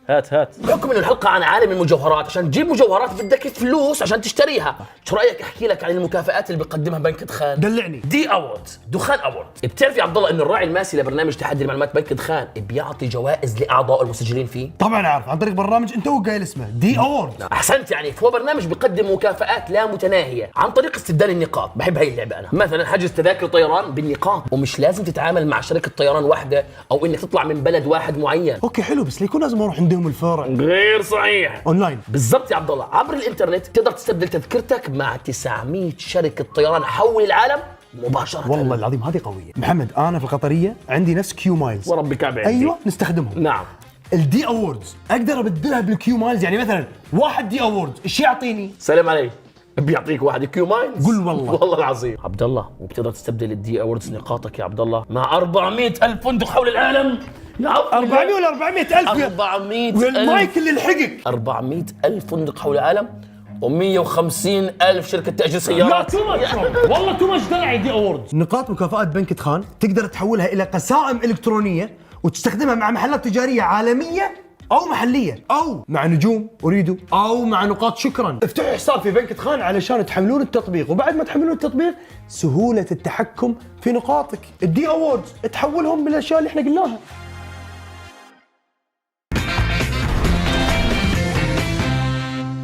[SPEAKER 3] هات
[SPEAKER 1] بحكم انه الحلقه عن عالم المجوهرات، عشان تجيب مجوهرات بدك فلوس عشان تشتريها. شو رايك احكي لك عن المكافآت اللي بيقدمها بنك دخان؟
[SPEAKER 2] دلعني.
[SPEAKER 1] دي اوورد، دخان اوورد. بتعرف يا عبد الله انه الراعي الماسي لبرنامج تحدي المعلومات بنك دخان بيعطي جوائز لاعضاء المسجلين فيه؟
[SPEAKER 2] طبعا اعرف، عن طريق برنامج انت قايل اسمه دي اوورد.
[SPEAKER 1] احسنت، يعني فهو برنامج بيقدم مكافآت لا متناهيه عن طريق استبدال النقاط. بحب هاي اللعبه انا. مثلا حجز تذاكر طيران بالنقاط، ومش لازم تتعامل مع شركه طيران واحده او انك تطلع من بلد واحد معين.
[SPEAKER 2] اوكي حلو، بس ليكون لازم اروح عندهم الفرع
[SPEAKER 1] غير صحيح.
[SPEAKER 2] اونلاين.
[SPEAKER 1] بالضبط يا عبد الله، عبر الانترنت تقدر تستبدل تذكرتك مع 900 شركه طيران حول العالم مباشره.
[SPEAKER 2] والله العظيم هذه قويه. محمد انا في القطريه عندي نفس كيو مايلز.
[SPEAKER 1] وربي كعبه عندي.
[SPEAKER 2] ايوه نستخدمهم.
[SPEAKER 1] نعم.
[SPEAKER 2] الدي اووردز اقدر ابدلها بالكيو مايلز، يعني مثلا واحد دي اووردز ايش يعطيني؟
[SPEAKER 1] سلام عليك، بيعطيك واحد كيو مايلز.
[SPEAKER 2] قل والله.
[SPEAKER 1] والله العظيم عبد الله. وبتقدر تستبدل الدي اووردز نقاطك يا عبد الله مع 400,000 فندق حول العالم. يا
[SPEAKER 2] 400 ولا 400,000
[SPEAKER 1] 400,000
[SPEAKER 2] والمايك اللي لحقك
[SPEAKER 1] 400,000 فندق حول العالم و150,000 شركة تأجير سيارات.
[SPEAKER 4] والله تو ماتش دلع دي اووردز.
[SPEAKER 2] نقاط مكافآت بنك دخان تقدر تحولها الى قسائم الكترونيه وتستخدمها مع محلات تجاريه عالميه او محليه او مع نجوم اريدو او مع نقاط شكرا. افتحوا حساب في بنك دخان علشان تحملون التطبيق، وبعد ما تحملون التطبيق سهوله التحكم في نقاطك. الدي اووردز تحولهم بالاشياء اللي احنا قلناها.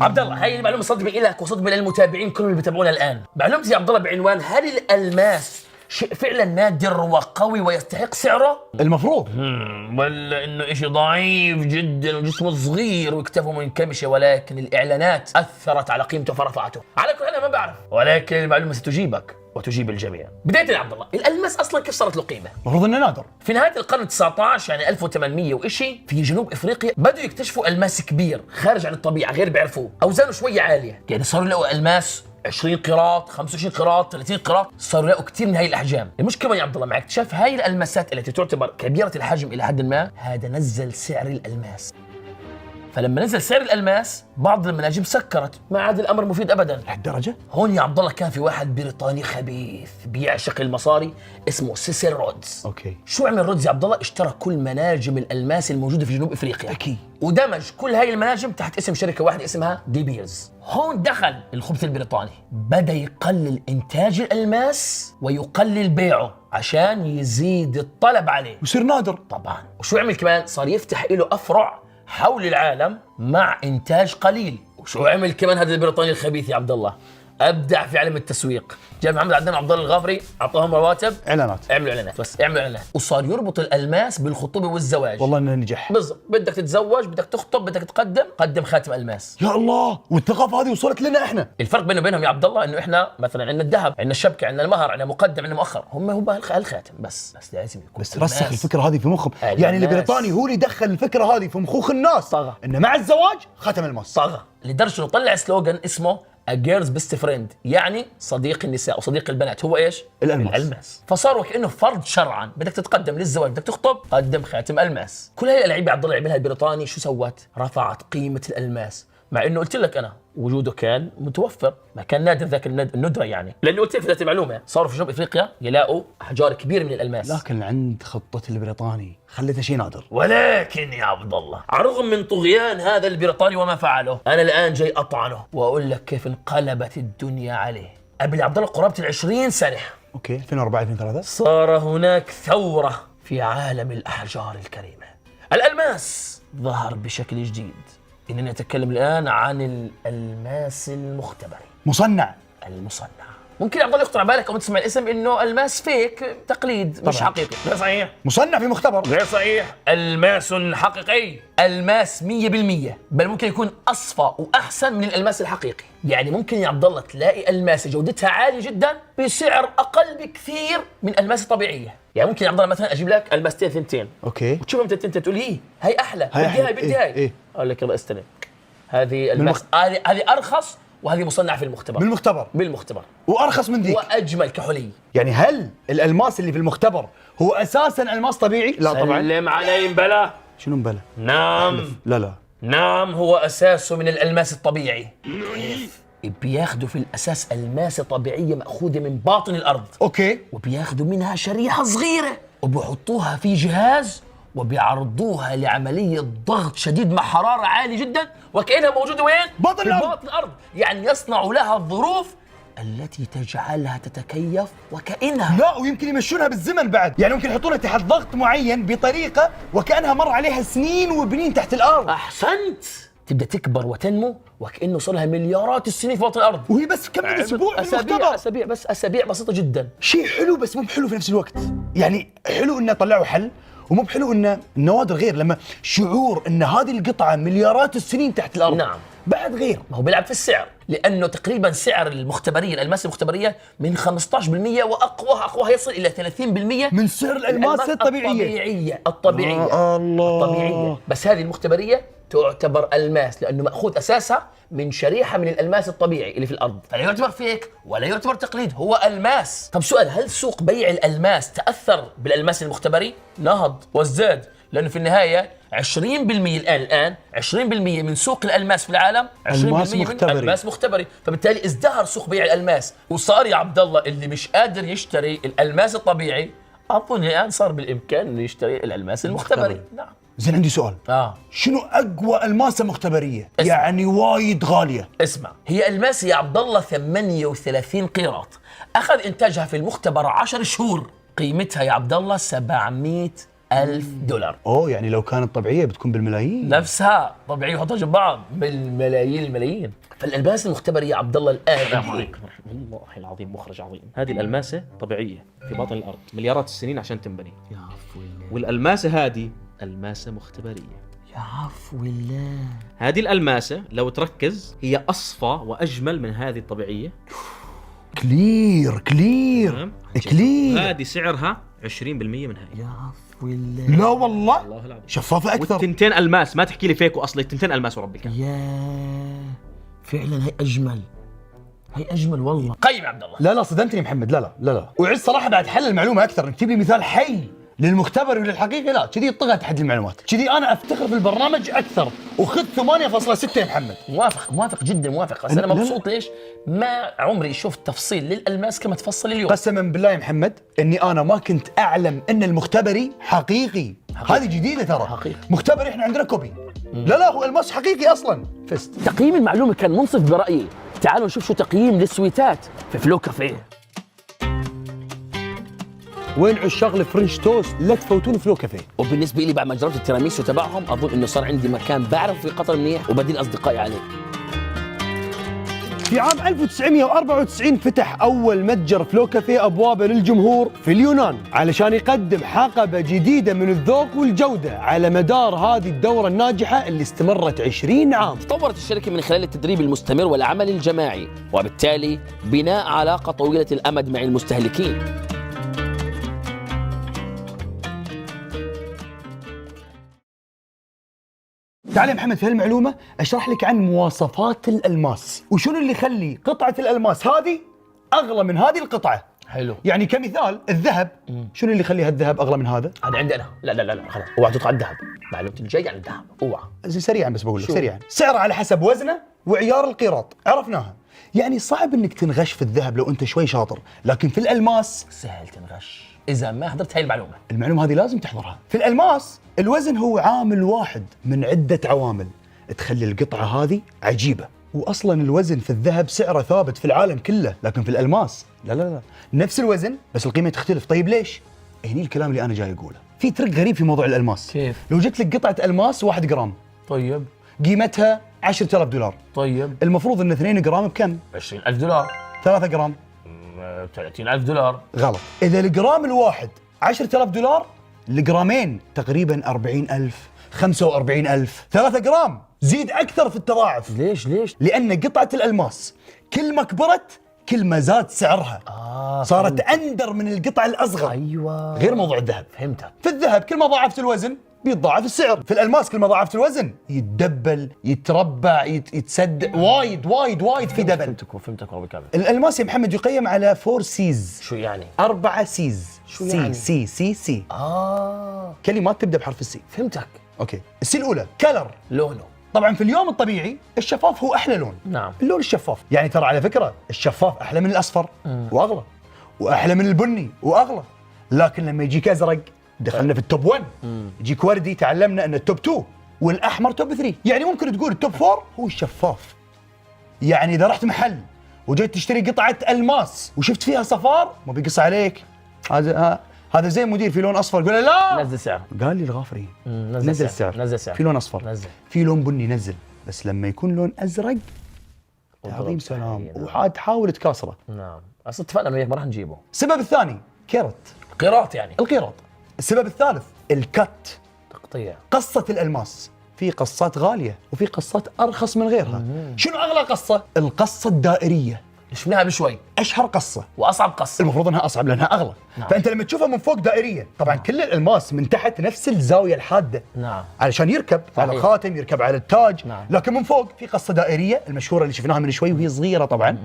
[SPEAKER 1] عبد الله، هاي المعلومة صدمة إلك وصدمة للمتابعين كلهم اللي بيتابعونا الآن. معلومتي يا عبد الله بعنوان: هل الألماس شيء فعلا نادر وقوي ويستحق سعره؟
[SPEAKER 2] المفروض.
[SPEAKER 1] ولا انه اشي ضعيف جدا وجسمه صغير وكتفه منكمشه، ولكن الاعلانات اثرت على قيمته فرفعته. على كل انا ما بعرف، ولكن المعلومه ستجيبك وتجيب الجميع. بداية يا عبد الله، الالماس اصلا كيف صارت له قيمه؟
[SPEAKER 2] المفروض انه نادر.
[SPEAKER 1] في نهايه القرن ال19 يعني 1800 وإشي، في جنوب افريقيا بدوا يكتشفوا الماس كبير خارج عن الطبيعه غير بيعرفوه، اوزانه شويه عاليه، يعني صاروا يلاقوا الماس 20 قيراط، 25 قيراط، 30 قيراط، صاروا يلاقوا كثير من هاي الاحجام. المشكله يا عبد الله مع اكتشاف هاي الالماسات التي تعتبر كبيره الحجم الى حد ما، هذا نزل سعر الالماس. فلما نزل سعر الالماس بعض المناجم سكرت، ما عاد الامر مفيد ابدا.
[SPEAKER 2] لهالدرجه؟
[SPEAKER 1] هون يا عبد الله كان في واحد بريطاني خبيث بيعشق المصاري اسمه سيسل رودز.
[SPEAKER 2] اوكي.
[SPEAKER 1] شو عمل رودز يا عبد الله؟ اشترى كل مناجم الالماس الموجوده في جنوب افريقيا.
[SPEAKER 2] اكيد.
[SPEAKER 1] ودمج كل هاي المناجم تحت اسم شركه واحده اسمها دي بيرز. هون دخل الخبث البريطاني، بدا يقلل انتاج الالماس ويقلل بيعه عشان يزيد الطلب عليه
[SPEAKER 2] ويصير نادر
[SPEAKER 1] طبعا. وشو عمل كمان؟ صار يفتح له افرع حول العالم مع انتاج قليل. وشو عمل كمان هذا البريطاني الخبيث يا عبد الله؟ ابدع في علم التسويق. جاب محمد عدنان عبد الله الغافري، اعطاهم رواتب،
[SPEAKER 2] اعلانات،
[SPEAKER 1] اعملوا اعلانات، بس اعملوا اعلانات. وصار يربط الالماس بالخطوبه والزواج.
[SPEAKER 2] والله انه نجح.
[SPEAKER 1] بالضبط، بدك تتزوج، بدك تخطب، بدك تقدم، قدم خاتم الماس.
[SPEAKER 2] يا الله، والثقافه هذه وصلت لنا احنا.
[SPEAKER 1] الفرق بينه وبينهم يا عبد الله انه احنا مثلا عندنا الذهب، عندنا الشبكه، عندنا المهر، عندنا مقدم، عندنا مؤخر. هم الخاتم بس لازم يكون.
[SPEAKER 2] بس رسخ الفكره هذه في مخهم. يعني البريطاني هو اللي دخل الفكره هذه في مخوخ الناس.
[SPEAKER 1] طغى.
[SPEAKER 2] انه مع الزواج خاتم الماس.
[SPEAKER 1] طغى لدرجه انه طلع سلوغان اسمه A girl's best friend، يعني صديق النساء وصديق البنات هو ايش؟ الالماس. فصار وكانه فرض شرعا، بدك تتقدم للزواج، بدك تخطب، قدم خاتم الماس. كل هاي الالعاب يا عبد الله يعملها البريطاني، شو سوت؟ رفعت قيمه الالماس، مع انه قلت لك انا وجوده كان متوفر، ما كان نادر ذاك الندره يعني. لانه قلت لك ذات المعلومه، صاروا في جنوب افريقيا يلاقوا احجار كبيره من الالماس.
[SPEAKER 2] لكن عند خطه البريطاني خلته شيء نادر.
[SPEAKER 1] ولكن يا عبد الله، على الرغم من طغيان هذا البريطاني وما فعله، انا الان جاي اطعنه واقول لك كيف انقلبت الدنيا عليه. قبل عبد الله قرابه 20 سنه،
[SPEAKER 2] اوكي 2004 2003،
[SPEAKER 1] صار هناك ثوره في عالم الاحجار الكريمه. الالماس ظهر بشكل جديد. انني اتكلم الان عن الالماس المختبري،
[SPEAKER 2] مصنع.
[SPEAKER 1] المصنع. ممكن عبد الله يخطر على بالك او تسمع الاسم انه الماس فيك، تقليد مش
[SPEAKER 2] طبعاً.
[SPEAKER 1] حقيقي. غير صحيح.
[SPEAKER 2] مصنع في مختبر.
[SPEAKER 1] غير صحيح. الماس حقيقي. الماس 100%، بل ممكن يكون اصفى واحسن من الالماس الحقيقي. يعني ممكن يا عبد الله تلاقي الماس جودتها عاليه جدا بسعر اقل بكثير من الماس الطبيعيه. يعني ممكن يا عبد الله مثلا اجيب لك الماستين ثنتين،
[SPEAKER 2] اوكي،
[SPEAKER 1] وتشوفهم انت تقول لي هي احلى،
[SPEAKER 2] هاي
[SPEAKER 1] بدي
[SPEAKER 2] أحلى.
[SPEAKER 1] هاي بدي هاي.
[SPEAKER 2] إيه.
[SPEAKER 1] اقول لك يلا استلم، هذه الماس هذه ارخص، وهذه مصنعه في المختبر. بالمختبر
[SPEAKER 2] وارخص من ذيك،
[SPEAKER 1] واجمل كحولي.
[SPEAKER 2] يعني هل الالماس اللي في المختبر هو اساسا الماس طبيعي؟ لا طبعا.
[SPEAKER 1] سلم علي بلا.
[SPEAKER 2] شنو مبلى؟
[SPEAKER 1] نعم.
[SPEAKER 2] لا
[SPEAKER 1] نعم، هو اساسه من الالماس الطبيعي. كيف؟ بياخذوا في الاساس الماسه طبيعيه ماخوذه من باطن الارض،
[SPEAKER 2] اوكي،
[SPEAKER 1] وبياخذوا منها شريحه صغيره وبحطوها في جهاز وبيعرضوها لعملية ضغط شديد مع حرارة عالية جدا وكأنها موجودة وين؟
[SPEAKER 2] باطن
[SPEAKER 1] في
[SPEAKER 2] الأرض.
[SPEAKER 1] باطن الأرض. يعني يصنع لها الظروف التي تجعلها تتكيف وكأنها
[SPEAKER 2] لا، ويمكن يمشونها بالزمن بعد، يعني ممكن يحطونها تحت ضغط معين بطريقه وكانها مر عليها سنين وبنين تحت الارض،
[SPEAKER 1] أحسنت، تبدأ تكبر وتنمو وكأنه صار لها مليارات السنين في باطن الأرض.
[SPEAKER 2] وهي بس كم من اسبوع في المختبر.
[SPEAKER 1] أسابيع بسيطة جدا.
[SPEAKER 2] شيء حلو بس مو بحلو في نفس الوقت، يعني حلو انه طلعوا حل ومو بحلو انه النوادر غير، لما شعور ان هذه القطعه مليارات السنين تحت الارض
[SPEAKER 1] نعم.
[SPEAKER 2] بعد غير.
[SPEAKER 1] ما هو بيلعب في السعر، لأنه تقريبا سعر المختبرية الألماس المختبرية من 15% وأقواها يصل إلى 30%
[SPEAKER 2] من سعر الألماس الطبيعية.
[SPEAKER 1] الطبيعية.
[SPEAKER 2] الله.
[SPEAKER 1] الطبيعية. بس هذه المختبرية تعتبر ألماس لأنه مأخوذ أساسها من شريحة من الألماس الطبيعي اللي في الأرض، فلا يعتبر فيك ولا يعتبر تقليد، هو ألماس. طب سؤال، هل سوق بيع الألماس تأثر بالألماس المختبري؟ نهض وازداد، لأنه في النهاية 20% الآن 20% من سوق الألماس في العالم 20% من ألماس مختبري، فبالتالي ازدهر سوق بيع الألماس، وصار يا عبد الله اللي مش قادر يشتري الألماس الطبيعي أظن الآن صار بالإمكان إنه يشتري الألماس المختبري. نعم.
[SPEAKER 2] زين، عندي سؤال. شنو اقوى الماسه مختبريه؟ يعني وايد غاليه.
[SPEAKER 1] اسمع، هي الماس يا عبد الله 38 قيراط، اخذ انتاجها في المختبر 10 شهور، قيمتها يا عبد الله 700,000 دولار.
[SPEAKER 2] اوه، يعني لو كانت طبيعيه بتكون بالملايين.
[SPEAKER 1] نفسها طبيعيه وحطها جنب بعض بالملايين الملايين. فالالماس المختبر يا عبد الله الان
[SPEAKER 3] والله العظيم مخرج عظيم. هذه الألماسة طبيعية في باطن الأرض مليارات السنين عشان تنبني،
[SPEAKER 1] يا عفو الله،
[SPEAKER 3] والألماسة هذه ألماسة مختبرية.
[SPEAKER 1] يا عفو الله.
[SPEAKER 3] هذه الألماسة لو تركز هي أصفى وأجمل من هذه الطبيعية.
[SPEAKER 2] كلير
[SPEAKER 3] تمام؟
[SPEAKER 2] كلير.
[SPEAKER 3] هذه سعرها 20% من هاي.
[SPEAKER 1] يا عفو الله.
[SPEAKER 2] لا والله،
[SPEAKER 3] الله العظيم.
[SPEAKER 2] شفافه اكثر.
[SPEAKER 3] والتنتين ألماس، ما تحكي لي فيك وأصلي، التنتين ألماس ورب الكعبة.
[SPEAKER 1] يا فعلا هي اجمل، هي اجمل والله. قيم يا عبد الله.
[SPEAKER 2] لا صدمتني محمد، لا وعز صراحه بعد حل المعلومه اكثر، انك تجيب لي مثال حي للمختبر وللحقيقي، لا كذي يطغى تحدي المعلومات، كذي انا افتخر في البرنامج اكثر، وخذ 8.6 يا محمد.
[SPEAKER 1] موافق جدا موافق، بس انا مبسوط ليش؟ ما عمري شفت تفصيل للالماس كما تفصل اليوم.
[SPEAKER 2] قسما بالله يا محمد اني انا ما كنت اعلم ان المختبري حقيقي. هذه جديده ترى.
[SPEAKER 1] حقيقي.
[SPEAKER 2] مختبري احنا عندنا كوبي. لا هو الماس حقيقي اصلا. فزت.
[SPEAKER 1] تقييم المعلومه كان منصف برايي. تعالوا نشوف شو تقييم للسويتات في فلو كافيه.
[SPEAKER 2] وين عشاق الفرنش توست؟ لا تفوتون فلو كافيه.
[SPEAKER 1] وبالنسبه لي بعد ما جربت التيراميسو تبعهم اظن انه صار عندي مكان بعرف في قطر منيح وبديل اصدقائي عليه.
[SPEAKER 2] في عام 1994 فتح أول متجر فلو كافيه أبوابه للجمهور في اليونان علشان يقدم حقبة جديدة من الذوق والجودة على مدار هذه الدورة الناجحة اللي استمرت 20 عام.
[SPEAKER 1] تطورت الشركة من خلال التدريب المستمر والعمل الجماعي وبالتالي بناء علاقة طويلة الأمد مع المستهلكين.
[SPEAKER 2] تعال يا محمد، في هالمعلومة أشرح لك عن مواصفات الألماس وشنو اللي يخلي قطعة الألماس هذه أغلى من هذه القطعة.
[SPEAKER 1] حلو.
[SPEAKER 2] يعني كمثال الذهب، شنو اللي يخلي هالذهب أغلى من هذا؟
[SPEAKER 1] هذا عندي أنا. لا خلاص، اوعى تطلع الذهب. معلومتي الجاية عن الذهب، اوعى.
[SPEAKER 2] سريعا بس بقول لك سريعا. سعره على حسب وزنه وعيار القيراط، عرفناها. يعني صعب انك تنغش في الذهب لو انت شوي شاطر، لكن في الألماس
[SPEAKER 1] سهل تنغش إذا ما حضرت هاي المعلومة.
[SPEAKER 2] المعلومة هذه لازم تحضرها. في الألماس الوزن هو عامل واحد من عدة عوامل تخلي القطعة هذه عجيبة، وأصلا الوزن في الذهب سعره ثابت في العالم كله، لكن في الألماس لا نفس الوزن بس القيمة تختلف. طيب ليش؟ هني الكلام اللي أنا جاي أقوله. في ترك غريب في موضوع الألماس.
[SPEAKER 1] كيف؟
[SPEAKER 2] لو جت لك قطعة ألماس 1 جرام
[SPEAKER 1] طيب
[SPEAKER 2] قيمتها 10,000 دولار،
[SPEAKER 1] طيب
[SPEAKER 2] المفروض ان 2 جرام بكم؟
[SPEAKER 1] 20,000 دولار.
[SPEAKER 2] 3 جرام
[SPEAKER 1] 30,000 دولار.
[SPEAKER 2] غلط. اذا الجرام الواحد 10,000 دولار، الجرامين تقريبا 40,000 45,000. 3 جرام زيد اكثر في التضاعف.
[SPEAKER 1] ليش؟
[SPEAKER 2] لان قطعه الالماس كل ما كبرت كل ما زاد سعرها. صارت اندر من القطع الاصغر.
[SPEAKER 1] ايوه،
[SPEAKER 2] غير موضوع الذهب.
[SPEAKER 1] فهمتك.
[SPEAKER 2] في الذهب كل ما ضاعفت الوزن بيتضاعف السعر، في الالماس كل ما ضاعفت الوزن يتدبل يتربع يتسد، وايد في دبل.
[SPEAKER 1] فهمتك ورب الكعبة.
[SPEAKER 2] الالماس يا محمد يقيم على 4 سيز.
[SPEAKER 1] شو يعني؟
[SPEAKER 2] 4 سيز.
[SPEAKER 1] شو يعني؟
[SPEAKER 2] سي كلمات تبدا بحرف السي.
[SPEAKER 1] فهمتك.
[SPEAKER 2] اوكي، السي الاولى كلر،
[SPEAKER 1] لونه.
[SPEAKER 2] طبعا في اليوم الطبيعي الشفاف هو احلى لون.
[SPEAKER 1] نعم.
[SPEAKER 2] اللون الشفاف، يعني ترى على فكره الشفاف احلى من الاصفر واغلى، واحلى من البني واغلى، لكن لما يجيك ازرق دخلنا في التوب 1. يجيك وردي تعلمنا ان التوب 2 والاحمر توب 3. يعني ممكن تقول التوب 4 هو الشفاف. يعني اذا رحت محل وجيت تشتري قطعه الماس وشفت فيها صفار ما بيقص عليك، هذا زي مدير في لون اصفر قول له لا
[SPEAKER 1] نزل سعر.
[SPEAKER 2] قال لي الغافري
[SPEAKER 1] نزل السعر. نزل سعر.
[SPEAKER 2] في لون اصفر
[SPEAKER 1] نزل.
[SPEAKER 2] في لون بني نزل، بس لما يكون لون ازرق تعظيم سلام وعاد تحاول تكاسره.
[SPEAKER 1] نعم اصلا اتفقنا انه ما راح نجيبه.
[SPEAKER 2] السبب الثاني كيرت،
[SPEAKER 1] قيراط يعني
[SPEAKER 2] القيراط. السبب الثالث الكت،
[SPEAKER 1] تقطيع.
[SPEAKER 2] قصة الألماس. في قصات غالية وفي قصات أرخص من غيرها. شنو أغلى قصة؟ القصة الدائرية،
[SPEAKER 1] شفناها بشوي.
[SPEAKER 2] أشهر قصة،
[SPEAKER 1] واصعب قصه.
[SPEAKER 2] المفروض أنها أصعب لأنها أغلى. فأنت لما تشوفها من فوق دائرية، طبعا كل الألماس من تحت نفس الزاوية الحادة.
[SPEAKER 1] نعم.
[SPEAKER 2] علشان يركب على
[SPEAKER 1] صحيح.
[SPEAKER 2] الخاتم، يركب على التاج.
[SPEAKER 1] نعم.
[SPEAKER 2] لكن من فوق في قصة دائرية المشهورة اللي شفناها من شوي وهي صغيرة طبعا.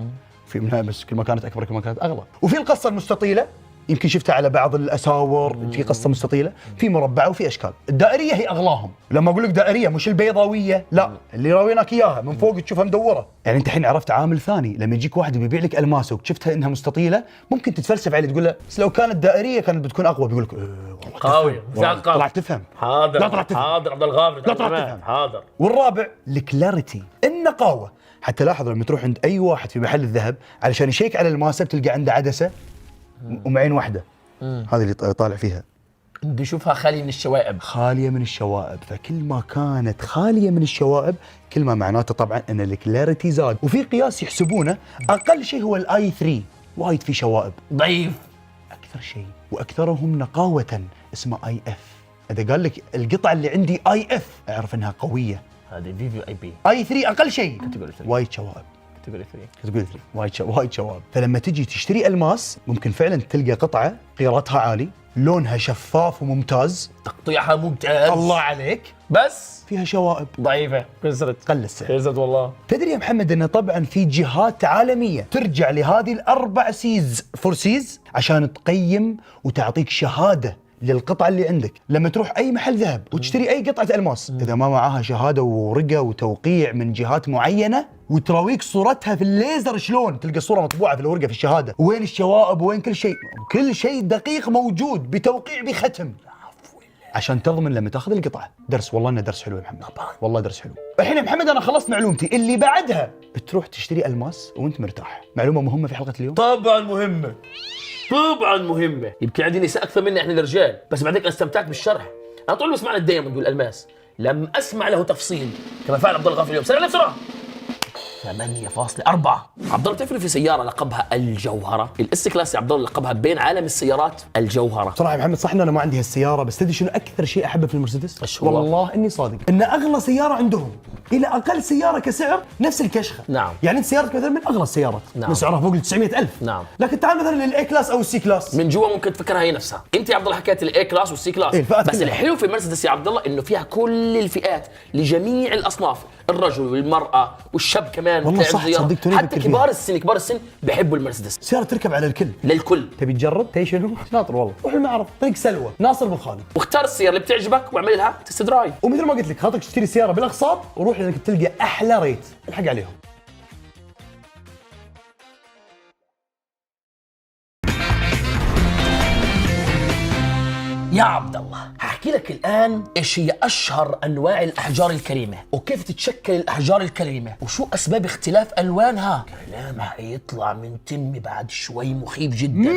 [SPEAKER 2] في منها بس كل ما كانت أكبر كل ما كانت أغلى. وفي القصة المستطيلة يمكن شفتها على بعض الاساور، في قصه مستطيله، في مربعه وفي اشكال. الدائريه هي اغلاهم. لما اقول لك دائريه مش البيضاويه، لا، اللي راويناك اياها من فوق تشوفها مدوره. يعني انت الحين عرفت عامل ثاني، لما يجيك واحد بيبيع لك الماسه وشفتها انها مستطيله ممكن تتفلسف عليه تقول له بس لو كانت دائريه كانت بتكون اقوى، بيقول لك والله
[SPEAKER 1] قوي.
[SPEAKER 2] طلعت تفهم.
[SPEAKER 1] حاضر.
[SPEAKER 2] لا طلعت تفهم.
[SPEAKER 1] حاضر عبد الغافر.
[SPEAKER 2] لا طلعت تفهم.
[SPEAKER 1] حاضر.
[SPEAKER 2] والرابع الكلاريتي، النقاوه. حتى لاحظ لما تروح عند اي واحد في محل الذهب علشان يشيك على الماسه بتلقى عنده عدسه ومعين واحده. هذه اللي طالع فيها
[SPEAKER 1] بدي اشوفها خاليه من الشوائب.
[SPEAKER 2] خاليه من الشوائب، فكل ما كانت خاليه من الشوائب كل ما معناته طبعا ان الكلاريتي زاد. وفي قياس يحسبونه اقل شيء هو الاي 3، وايد في شوائب.
[SPEAKER 1] ضعيف.
[SPEAKER 2] اكثر شيء واكثرهم نقاوه اسمه اي اف. اذا قال لك القطعه اللي عندي اي اف اعرف انها قويه.
[SPEAKER 1] هذه في في اي بي.
[SPEAKER 2] اي 3 اقل شيء
[SPEAKER 1] كاتيجوري 3.
[SPEAKER 2] وايد شوائب.
[SPEAKER 1] كاتيجوري 3.
[SPEAKER 2] كاتيجوري 3 وايد شوائب. فلما تجي تشتري الماس ممكن فعلا تلقى قطعه قيرتها عالي، لونها شفاف وممتاز،
[SPEAKER 1] تقطيعها ممتاز.
[SPEAKER 2] الله عليك،
[SPEAKER 1] بس
[SPEAKER 2] فيها شوائب
[SPEAKER 1] ضعيفه. خسرت.
[SPEAKER 2] قل السعر.
[SPEAKER 1] خسرت والله.
[SPEAKER 2] تدري يا محمد ان طبعا في جهات عالميه ترجع لهذه الاربع سيز، 4 سيز، عشان تقيم وتعطيك شهاده للقطعه اللي عندك. لما تروح اي محل ذهب وتشتري اي قطعه الماس اذا ما معاها شهاده ورقه وتوقيع من جهات معينه وتراويك صورتها في الليزر، شلون تلقى صوره مطبوعه في الورقه في الشهاده، وين الشوائب وين كل شيء دقيق موجود بتوقيع بختم، عشان تضمن لما تاخذ القطعه. درس، والله انه درس حلو يا محمد، والله درس حلو. الحين يا محمد انا خلصت معلومتي، اللي بعدها بتروح تشتري الماس وانت مرتاح. معلومه مهمه في حلقه اليوم.
[SPEAKER 1] طبعا مهمه. طبعا مهمه. يمكن عندي نساء اكثر منا احنا الرجال، بس بعدين انا استمتعت بالشرح. انا طول ما سمعنا الدايموند والالماس لم اسمع له تفصيل كما فعل عبد الله الغافر اليوم. سرع لي بسرعه. 8.4. عبد الله تفرق في سياره لقبها الجوهره، الاس كلاس يا عبد الله لقبها بين عالم السيارات الجوهره.
[SPEAKER 2] صراحه يا محمد صح انه انا ما عندي هالسياره، بس تدري شنو اكثر شيء احبه في المرسيدس؟
[SPEAKER 1] إيش هو؟
[SPEAKER 2] والله اني صادق، ان اغلى سياره عندهم الى اقل سياره كسعر نفس الكشخه.
[SPEAKER 1] نعم.
[SPEAKER 2] يعني انت سيارتك مثلا من اغلى السيارات،
[SPEAKER 1] نعم،
[SPEAKER 2] من سعرها فوق ال 900,000.
[SPEAKER 1] نعم.
[SPEAKER 2] لكن تعال مثلا للاي كلاس او السي كلاس،
[SPEAKER 1] من جوا ممكن تفكرها هي نفسها. انت يا عبد الله حكيت الاي كلاس والسي كلاس،
[SPEAKER 2] إيه، الفئات
[SPEAKER 1] بس
[SPEAKER 2] كلها.
[SPEAKER 1] الحلو في مرسيدس يا عبد الله انه فيها كل الفئات لجميع الاصناف، الرجل والمراه والشاب كمان.
[SPEAKER 2] والله
[SPEAKER 1] بتلاقي
[SPEAKER 2] صح،
[SPEAKER 1] سيارة.
[SPEAKER 2] صدق توني
[SPEAKER 1] حتى
[SPEAKER 2] بفكر
[SPEAKER 1] كبار السن، كبار السن بيحبوا المرسيدس.
[SPEAKER 2] سياره تركب على الكل،
[SPEAKER 1] للكل.
[SPEAKER 2] تبي تجرب؟ تبي شنو؟ ناطر والله، روح المعرض طريق سلوى ناصر بن خالد،
[SPEAKER 1] واختار السياره اللي بتعجبك واعمل لها تست درايف.
[SPEAKER 2] ومثل ما قلت لك خاطرك تشتري سياره بالاقساط وروح لانك تلقى احلى ريت. الحق عليهم.
[SPEAKER 1] يا عبد الله هحكي لك الآن إيش هي أشهر أنواع الأحجار الكريمة وكيف تتشكل الأحجار الكريمة وشو أسباب اختلاف ألوانها. كلام حيطلع من تمي بعد شوي مخيف جدا.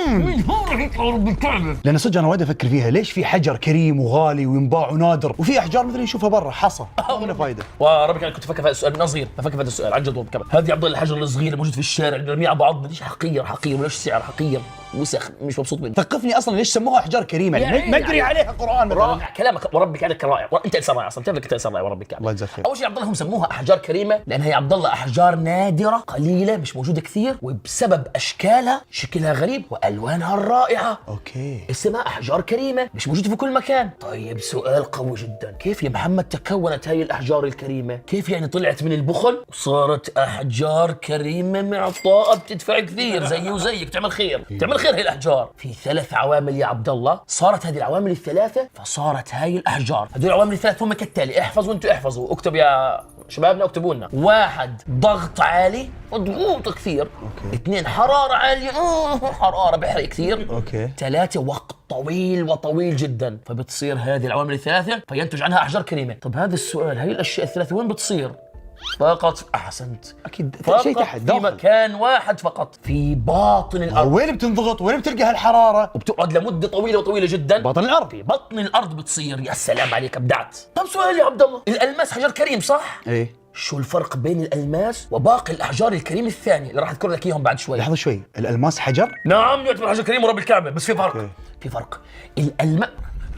[SPEAKER 1] من هون رح يطلع رب الكعبة.
[SPEAKER 2] لان صدق انا وايد افكر فيها، ليش في حجر كريم وغالي وينباع ونادر وفي احجار مثل نشوفها برا حصى ولا فايده؟
[SPEAKER 1] وربك انا كنت افكر في هذا السؤال من أنا صغير، بفكر في هذا السؤال عن جد والله. هذه عبد الله الحجر الصغير الموجود في الشارع نرميه على بعض، بديش حقير وليش سعر حقير وسخ، مش مبسوط منه.
[SPEAKER 2] ثقفني اصلا ليش سموها احجار كريمه؟ يعني ما ادري عليها قران مثلا.
[SPEAKER 1] رائع كلامك وربك عليك رائع. انت انسان رائع اصلا، بتعرف انت انسان رائع وربك.
[SPEAKER 2] الله يجزاك خير.
[SPEAKER 1] اول شيء يا عبد الله هم سموها احجار كريمه لانها يا عبد الله احجار نادره قليله مش موجوده كثير، وبسبب اشكالها شكلها غريب والوانها الرائعه
[SPEAKER 2] اوكي
[SPEAKER 1] اسمها احجار كريمه، مش موجوده في كل مكان. طيب سؤال قوي جدا، كيف يا محمد تكونت هاي الاحجار الكريمه؟ كيف يعني طلعت من البخل وصارت احجار كريمه معطاءه بتدفع كثير زي وزيك تعمل خير؟ تعمل خير هي الاحجار. في 3 عوامل يا عبد الله، صارت هذه العوامل الثلاثه فصارت هاي الاحجار. هذول العوامل الثلاث هم كالتالي، احفظ وانتم احفظوا، اكتب يا شبابنا اكتبوا لنا. 1 ضغط عالي، ضغوط كثير. 2 حراره عاليه، حراره بحرق كثير.
[SPEAKER 2] اوكي.
[SPEAKER 1] 3 وقت طويل وطويل جدا، فبتصير هذه العوامل الثلاثة فينتج عنها أحجار كريمة. طب هذا السؤال، هاي الأشياء الثلاثة وين بتصير؟ فقط أحسنت،
[SPEAKER 2] اكيد
[SPEAKER 1] فقط
[SPEAKER 2] شيء تحت
[SPEAKER 1] في
[SPEAKER 2] داخل.
[SPEAKER 1] مكان واحد فقط، في باطن الأرض.
[SPEAKER 2] وين بتنضغط؟ وين بتلقى هالحراره؟
[SPEAKER 1] وبتقعد لمدة طويلة وطويلة جدا.
[SPEAKER 2] باطن الارض.
[SPEAKER 1] في بطن الأرض بتصير. يا سلام عليك، أبدعت. طب سؤال يا عبد الله، الألماس حجر كريم صح؟
[SPEAKER 2] ايه.
[SPEAKER 1] شو الفرق بين الألماس وباقي الأحجار الكريمة الثانية اللي راح أذكر لك إياهم بعد شوي؟
[SPEAKER 2] لحظه شوي، الالماس حجر؟
[SPEAKER 1] نعم يعتبر حجر كريم ورب الكعبة، بس في فرق.
[SPEAKER 2] أوكي.
[SPEAKER 1] في فرق. الألماس،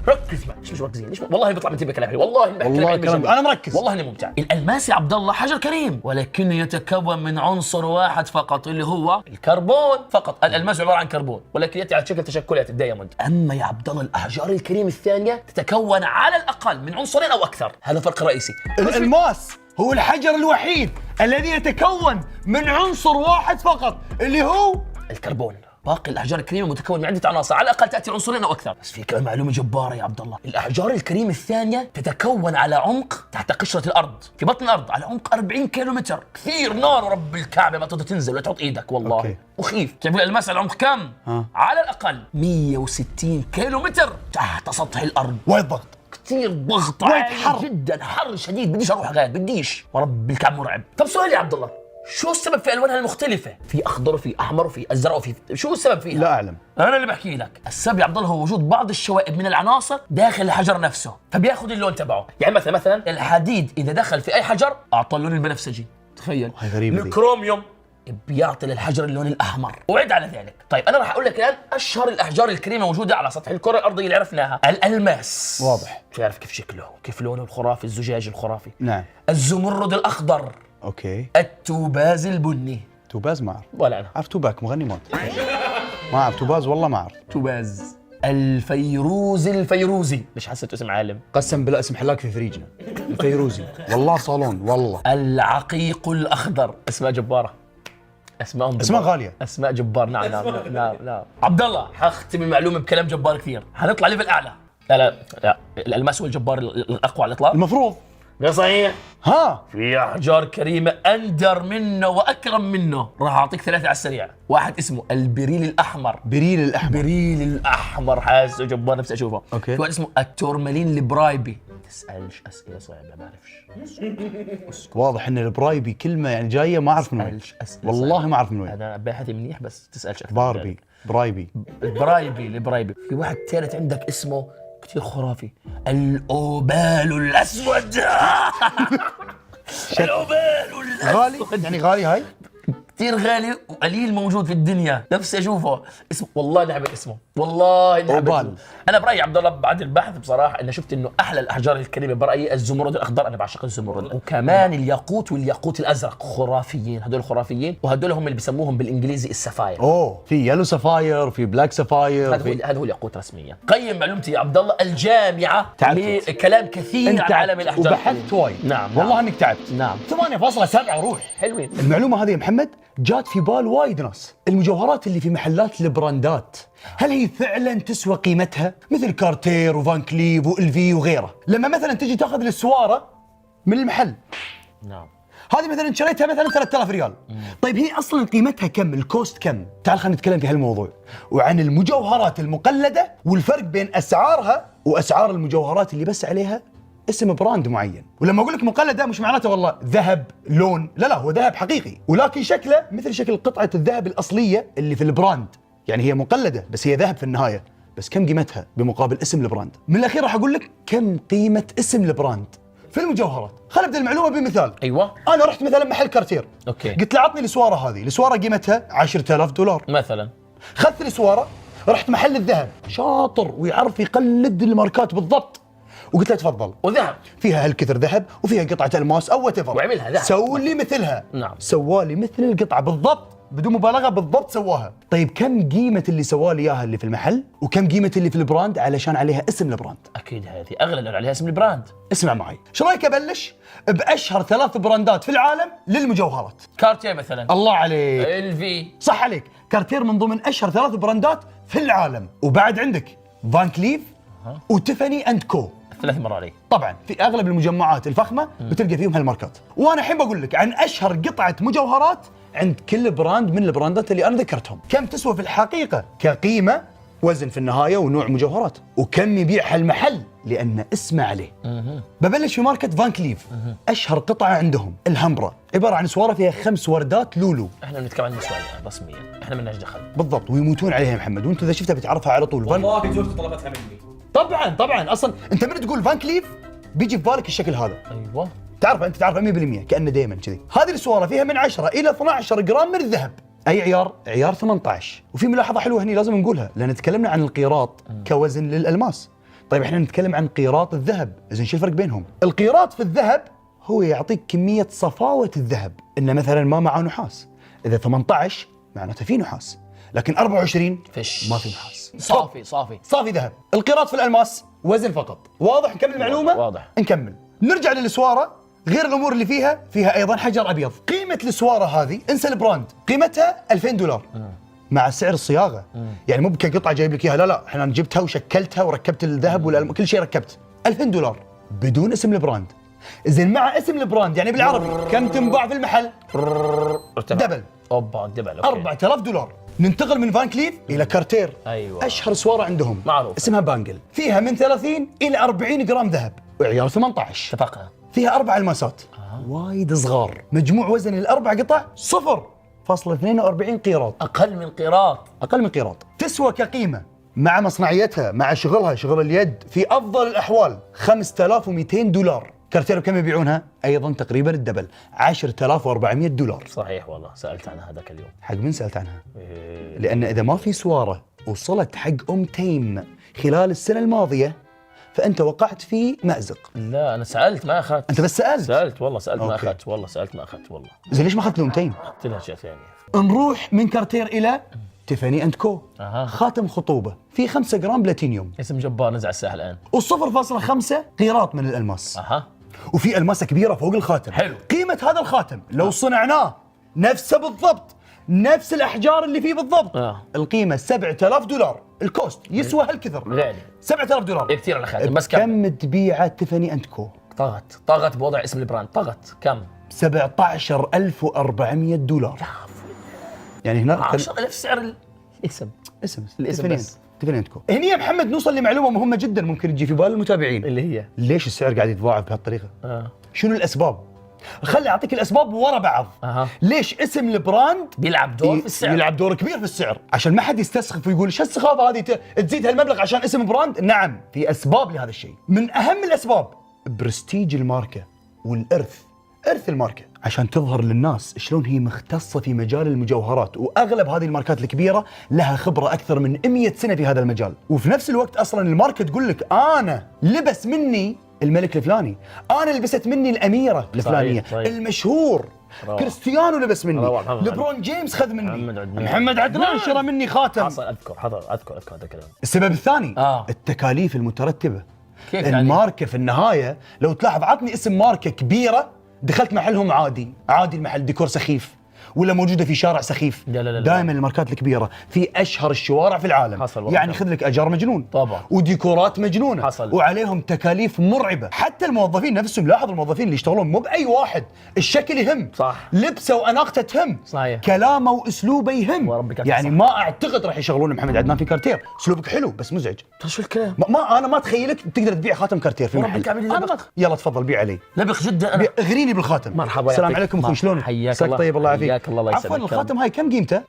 [SPEAKER 1] ركز معي. مش مركزين ليش؟ والله بيطلع من تبي كلام حلو، والله بحكي
[SPEAKER 2] والله
[SPEAKER 1] كلام
[SPEAKER 2] كلام
[SPEAKER 1] جميل.
[SPEAKER 2] انا مركز.
[SPEAKER 1] والله انه ممتع. الألماس يا عبد الله حجر كريم، ولكنه يتكون من عنصر واحد فقط اللي هو الكربون فقط. الألماس عبارة عن كربون ولكن يأتي على شكل تشكلات الدايموند. أما يا عبد الله الأحجار الكريم الثانية تتكون على الأقل من عنصرين أو أكثر. هذا فرق رئيسي.
[SPEAKER 2] الالماس هو الحجر الوحيد الذي يتكون من عنصر واحد فقط اللي هو
[SPEAKER 1] الكربون. باقي الاحجار الكريمه متكون من عده عناصر، على الاقل تاتي عنصرين او اكثر. بس في كمان معلومه جباره يا عبد الله، الاحجار الكريمه الثانيه تتكون على عمق تحت قشره الارض، في بطن الارض على عمق 40 كيلومتر. كثير نار ورب الكعبه ما تقدر تنزل ولا تحط ايدك والله.
[SPEAKER 2] أوكي.
[SPEAKER 1] وخيف. تعرف الالماس على عمق كم؟ على الاقل 160 كيلومتر تحت سطح الارض.
[SPEAKER 2] وايد ضغط.
[SPEAKER 1] كثير ضغط
[SPEAKER 2] وايد
[SPEAKER 1] عالي
[SPEAKER 2] حر.
[SPEAKER 1] جدا، حر شديد، بديش اروح غاد، بديش ورب الكعبه مرعب. طب سؤال يا عبد الله، شو السبب في الوانها المختلفه؟ في اخضر وفي احمر وفي ازرق وفي، شو السبب فيها؟
[SPEAKER 2] لا اعلم.
[SPEAKER 1] انا اللي بحكي لك. السبب يا عبد الله هو وجود بعض الشوائب من العناصر داخل الحجر نفسه، فبياخذ اللون تبعه. يعني مثلا الحديد اذا دخل في اي حجر اعطى اللون البنفسجي، تخيل.
[SPEAKER 2] هاي غريبة دي.
[SPEAKER 1] الكروميوم بيعطي للحجر اللون الاحمر، وعد على ذلك. طيب انا راح اقول لك الان اشهر الاحجار الكريمه موجوده على سطح الكره الارضيه اللي عرفناها. الالماس
[SPEAKER 2] واضح.
[SPEAKER 1] تعرف كيف شكله، كيف لونه الخرافي، الزجاج الخرافي.
[SPEAKER 2] نعم.
[SPEAKER 1] الزمرد الاخضر،
[SPEAKER 2] اوكي.
[SPEAKER 1] التوباز البني.
[SPEAKER 2] توباز ما اعرف.
[SPEAKER 1] ولا انا
[SPEAKER 2] عارف توباك مغني موت. ما اعرف توباز والله ما اعرف.
[SPEAKER 1] توباز. الفيروز الفيروزي، مش حسيت اسم عالم.
[SPEAKER 2] قسم بالله اسم حلاك في فريجنا. الفيروزي والله صالون والله.
[SPEAKER 1] العقيق الاخضر. اسماء جباره، اسماء
[SPEAKER 2] غاليه.
[SPEAKER 1] اسماء جبار. نعم نعم نعم نعم. عبد الله حختم المعلومه بكلام جبار كثير، حنطلع ليفل اعلى. لا الالماس هو الجبار الاقوى على الاطلاق.
[SPEAKER 2] المفروض.
[SPEAKER 1] غير صحيح.
[SPEAKER 2] ها.
[SPEAKER 1] في احجار كريمه اندر منه واكرم منه، راح اعطيك 3 على السريع. واحد اسمه البريل الاحمر.
[SPEAKER 2] بريل الاحمر.
[SPEAKER 1] بريل الاحمر حاسه جبار، نفسي اشوفه.
[SPEAKER 2] أوكي.
[SPEAKER 1] في واحد اسمه التورمالين البرايبي. تسالش اسئله صعبه، ما بعرفش.
[SPEAKER 2] واضح ان البرايبي كلمه يعني جايه ما اعرف من وين.
[SPEAKER 1] تسالش اسئله
[SPEAKER 2] والله
[SPEAKER 1] صعبة.
[SPEAKER 2] ما اعرف من وين.
[SPEAKER 1] انا باحثي منيح بس تسالش اكثر.
[SPEAKER 2] باربي. برايبي.
[SPEAKER 1] البرايبي. في واحد ثالث عندك اسمه كثير خرافي، الاوبال الاسود. الاوبال الاسود
[SPEAKER 2] غالي يعني غالي هاي.
[SPEAKER 1] كثير غالي وقليل موجود في الدنيا، نفسي اشوفه. اسمه والله نعمل اسمه، والله نعمل
[SPEAKER 2] أوبال.
[SPEAKER 1] اسمه. انا برايي عبد الله بعد البحث بصراحه اني شفت انه احلى الاحجار الكريمه برايي الزمرد الاخضر. انا بعشق الزمرد، وكمان الياقوت والياقوت الازرق خرافيين. هدول خرافيين، وهدول هم اللي بيسموهم بالانجليزي السفاير.
[SPEAKER 2] اوه في يلو سفاير، في بلاك سفاير،
[SPEAKER 1] هذا هو الياقوت رسميا. قيم معلومتي يا عبد الله. الجامعه
[SPEAKER 2] تعبت.
[SPEAKER 1] لكلام كثير عن عالم الاحجار
[SPEAKER 2] وبحثت وايد.
[SPEAKER 1] نعم
[SPEAKER 2] والله انك تعبت.
[SPEAKER 1] نعم
[SPEAKER 2] 8.7 وروح.
[SPEAKER 1] حلوين.
[SPEAKER 2] المعلومه هذه يا محمد جات في بال وايد ناس. المجوهرات اللي في محلات البراندات هل هي فعلا تسوى قيمتها؟ مثل كارتير وفان كليف والفي وغيره. لما مثلا تجي تاخذ السواره من المحل،
[SPEAKER 1] نعم،
[SPEAKER 2] هذه مثلا شريتها مثلا 3000 ريال. طيب هي اصلا قيمتها كم؟ الكوست كم؟ تعال خلينا نتكلم في هالموضوع وعن المجوهرات المقلده والفرق بين اسعارها واسعار المجوهرات اللي بس عليها اسم براند معين. ولما اقول لك مقلده مش معناته والله ذهب لون، لا هو ذهب حقيقي ولكن شكله مثل شكل قطعه الذهب الاصليه اللي في البراند. يعني هي مقلده بس هي ذهب في النهايه. بس كم قيمتها بمقابل اسم البراند؟ من الاخير راح اقول لك كم قيمه اسم البراند في المجوهرات. خلينا نبدا المعلومه بمثال.
[SPEAKER 1] ايوه.
[SPEAKER 2] انا رحت مثلا محل كارتير،
[SPEAKER 1] اوكي،
[SPEAKER 2] قلت له عطني السواره هذه، السواره قيمتها 10000 دولار
[SPEAKER 1] مثلا.
[SPEAKER 2] خذت السواره، رحت محل الذهب شاطر ويعرف يقلد الماركات بالضبط، وقلت له تفضل،
[SPEAKER 1] وذهب
[SPEAKER 2] فيها هالكثر ذهب وفيها قطعه الماس او وات ايفر،
[SPEAKER 1] وعملها ذهب.
[SPEAKER 2] سوي لي مثلها.
[SPEAKER 1] نعم.
[SPEAKER 2] سوالي مثل القطعه بالضبط بدون مبالغه، بالضبط سواها. طيب كم قيمه اللي سوالي اياها اللي في المحل وكم قيمه اللي في البراند علشان عليها اسم البراند؟
[SPEAKER 1] اكيد هذه اغلى لان عليها اسم البراند.
[SPEAKER 2] اسمع معي، شو رايك ابلش باشهر 3 براندات في العالم للمجوهرات؟
[SPEAKER 1] كارتيه مثلا.
[SPEAKER 2] الله عليك،
[SPEAKER 1] الفي.
[SPEAKER 2] صح عليك. كارتير من ضمن اشهر 3 براندات في العالم، وبعد عندك فان كليف وتيفاني اند كو.
[SPEAKER 1] ثلاث مرة علي.
[SPEAKER 2] طبعا في اغلب المجمعات الفخمه بتلقى فيهم هالماركات. وانا الحين بقول لك عن اشهر قطعه مجوهرات عند كل براند من البراندات اللي انا ذكرتهم. كم تسوى في الحقيقه كقيمه، وزن في النهايه، ونوع مجوهرات، وكم يبيعها المحل لان اسمه عليه. ببلش في ماركه فان كليف. اشهر قطعه عندهم الهمبرا، عباره عن سواره فيها 5 وردات لولو.
[SPEAKER 1] احنا بنتكلم عن نسوان رسميا، احنا مالناش دخل.
[SPEAKER 2] بالضبط، ويموتون عليها يا محمد، وانت اذا شفتها بتعرفها على طول.
[SPEAKER 3] والله زوجتي طلبتها مني.
[SPEAKER 2] طبعا اصلا انت من تقول فان كليف بيجي في بالك الشكل هذا.
[SPEAKER 1] ايوه
[SPEAKER 2] انت تعرفه 100% كانه دائما كذي. هذه السواره فيها من 10 الى 12 جرام من الذهب. اي عيار؟ عيار 18. وفي ملاحظه حلوه هني لازم نقولها، لان تكلمنا عن القيراط كوزن للالماس. طيب احنا نتكلم عن قيراط الذهب، زين شو الفرق بينهم؟ القيراط في الذهب هو يعطيك كميه صفاوه الذهب، انه مثلا ما معه نحاس. اذا 18 معناته في نحاس، لكن 24
[SPEAKER 1] فش
[SPEAKER 2] ما في نحاس.
[SPEAKER 1] صافي
[SPEAKER 2] ذهب. القيراط في الالماس وزن فقط. واضح؟ نكمل المعلومه؟
[SPEAKER 1] واضح.
[SPEAKER 2] نكمل. نرجع للسواره. غير الامور اللي فيها ايضا حجر ابيض. قيمه السواره هذه، انسى البراند، قيمتها $2000 مع سعر الصياغه. يعني مو كقطعه جايب لك اياها، لا احنا جبتها وشكلتها وركبت الذهب كل شيء ركبت. $2000 بدون اسم البراند. زين مع اسم البراند يعني بالعربي كم تنباع في المحل؟ دبل.
[SPEAKER 1] دبل.
[SPEAKER 2] $4000. ننتقل من فان كليف الى كارتير.
[SPEAKER 1] ايوه
[SPEAKER 2] اشهر سواره عندهم
[SPEAKER 1] معروف،
[SPEAKER 2] اسمها بانجل، فيها من 30 الى 40 جرام ذهب وعيار 18.
[SPEAKER 1] اتفقنا.
[SPEAKER 2] فيها 4 الماسات وايد صغار. مجموع وزن الاربع قطع 0.42 قيراط.
[SPEAKER 1] اقل من قيراط.
[SPEAKER 2] تسوى كقيمه مع مصنعيتها مع شغلها، شغل اليد في افضل الاحوال $5200. كارتير بكم يبيعونها؟ ايضا تقريبا الدبل، $10400.
[SPEAKER 1] صحيح والله سالت عنها هذاك اليوم.
[SPEAKER 2] حق من سالت عنها؟ لان اذا ما في سواره وصلت حق تيم خلال السنه الماضيه فانت وقعت في مازق.
[SPEAKER 1] لا انا سالت ما اخذت.
[SPEAKER 2] انت بس سالت؟
[SPEAKER 1] سالت والله، سالت ما
[SPEAKER 2] أوكي.
[SPEAKER 1] اخذت والله، سالت ما اخذت والله.
[SPEAKER 2] زين ليش ما اخذت لهم تيم؟
[SPEAKER 1] اخذت لها اشياء ثانيه.
[SPEAKER 2] نروح من كارتير الى تيفاني اند كو. خاتم خطوبه فيه 5 جرام بلاتينيوم،
[SPEAKER 1] اسم جبار نزع الساحه الان،
[SPEAKER 2] و0.5 قيراط من الالماس. وفي الماسه كبيره فوق الخاتم.
[SPEAKER 1] حلو.
[SPEAKER 2] قيمه هذا الخاتم لو صنعناه نفسه بالضبط، نفس الاحجار اللي فيه بالضبط، القيمه $7000. الكوست يسوى هالكثر،
[SPEAKER 1] غالي.
[SPEAKER 2] $7000
[SPEAKER 1] كثير على خاتم. بس
[SPEAKER 2] كم تبيعه تيفاني اند كو؟
[SPEAKER 1] طغت بوضع اسم البراند. طغت كم؟
[SPEAKER 2] $17400. يعني هنا
[SPEAKER 1] 10,000 سعر الاسم بس.
[SPEAKER 2] تيفاني اند كو. هني يا محمد نوصل لمعلومه مهمه جدا ممكن تجي في بال المتابعين،
[SPEAKER 1] اللي هي
[SPEAKER 2] ليش السعر قاعد يتضاعف بهالطريقه؟ شنو الاسباب؟ خلي اعطيك الاسباب ورا بعض. ليش اسم البراند
[SPEAKER 1] بيلعب دور في السعر؟
[SPEAKER 2] يلعب دور كبير في السعر، عشان ما حد يستسخف ويقول ايش السخافه هذه تزيد هالمبلغ عشان اسم براند. نعم في اسباب لهذا الشيء. من اهم الاسباب برستيج الماركه والارث، ارث الماركه، عشان تظهر للناس شلون هي مختصه في مجال المجوهرات. واغلب هذه الماركات الكبيره لها خبره اكثر من 100 سنه في هذا المجال. وفي نفس الوقت اصلا الماركه تقول لك انا لبس مني الملك الفلاني، انا لبست مني الاميره الفلانيه، المشهور كريستيانو لبس مني، ليبرون جيمس خذ مني، محمد عدنان شرى مني خاتم.
[SPEAKER 1] حصل. اذكر هذا الكلام.
[SPEAKER 2] السبب الثاني التكاليف المترتبه.
[SPEAKER 1] كيف
[SPEAKER 2] الماركه يعني؟ في النهايه لو تلاحظ عطني اسم ماركه كبيره دخلت محلهم عادي المحل ديكور سخيف ولا موجوده في شارع سخيف.
[SPEAKER 1] لا.
[SPEAKER 2] دائما الماركات الكبيره في اشهر الشوارع في العالم، يعني خذ لك اجار مجنون
[SPEAKER 1] طبعا،
[SPEAKER 2] وديكورات مجنونه،
[SPEAKER 1] حصل.
[SPEAKER 2] وعليهم تكاليف مرعبه. حتى الموظفين نفسهم، لاحظ الموظفين اللي يشتغلون مو باي واحد، الشكل يهم،
[SPEAKER 1] صح،
[SPEAKER 2] لبسه واناقته تهم،
[SPEAKER 1] صحيح،
[SPEAKER 2] كلامه واسلوبه يهم. يعني ما اعتقد راح يشغلون محمد عدنان في كارتير. اسلوبك حلو بس مزعج.
[SPEAKER 1] شو الكلام؟
[SPEAKER 2] انا ما اتخيلك تقدر تبيع خاتم كارتير في المحل. يلا تفضل بيع علي.
[SPEAKER 1] لبخ جدا انا.
[SPEAKER 2] اغريني بالخاتم.
[SPEAKER 1] مرحبا،
[SPEAKER 2] السلام عليكم اخوي، شلونك؟
[SPEAKER 1] حياك الله.
[SPEAKER 2] طيب الله يعافيك.
[SPEAKER 1] حياك الله يسعدك.
[SPEAKER 2] عفوا الخاتم هاي كم قيمته؟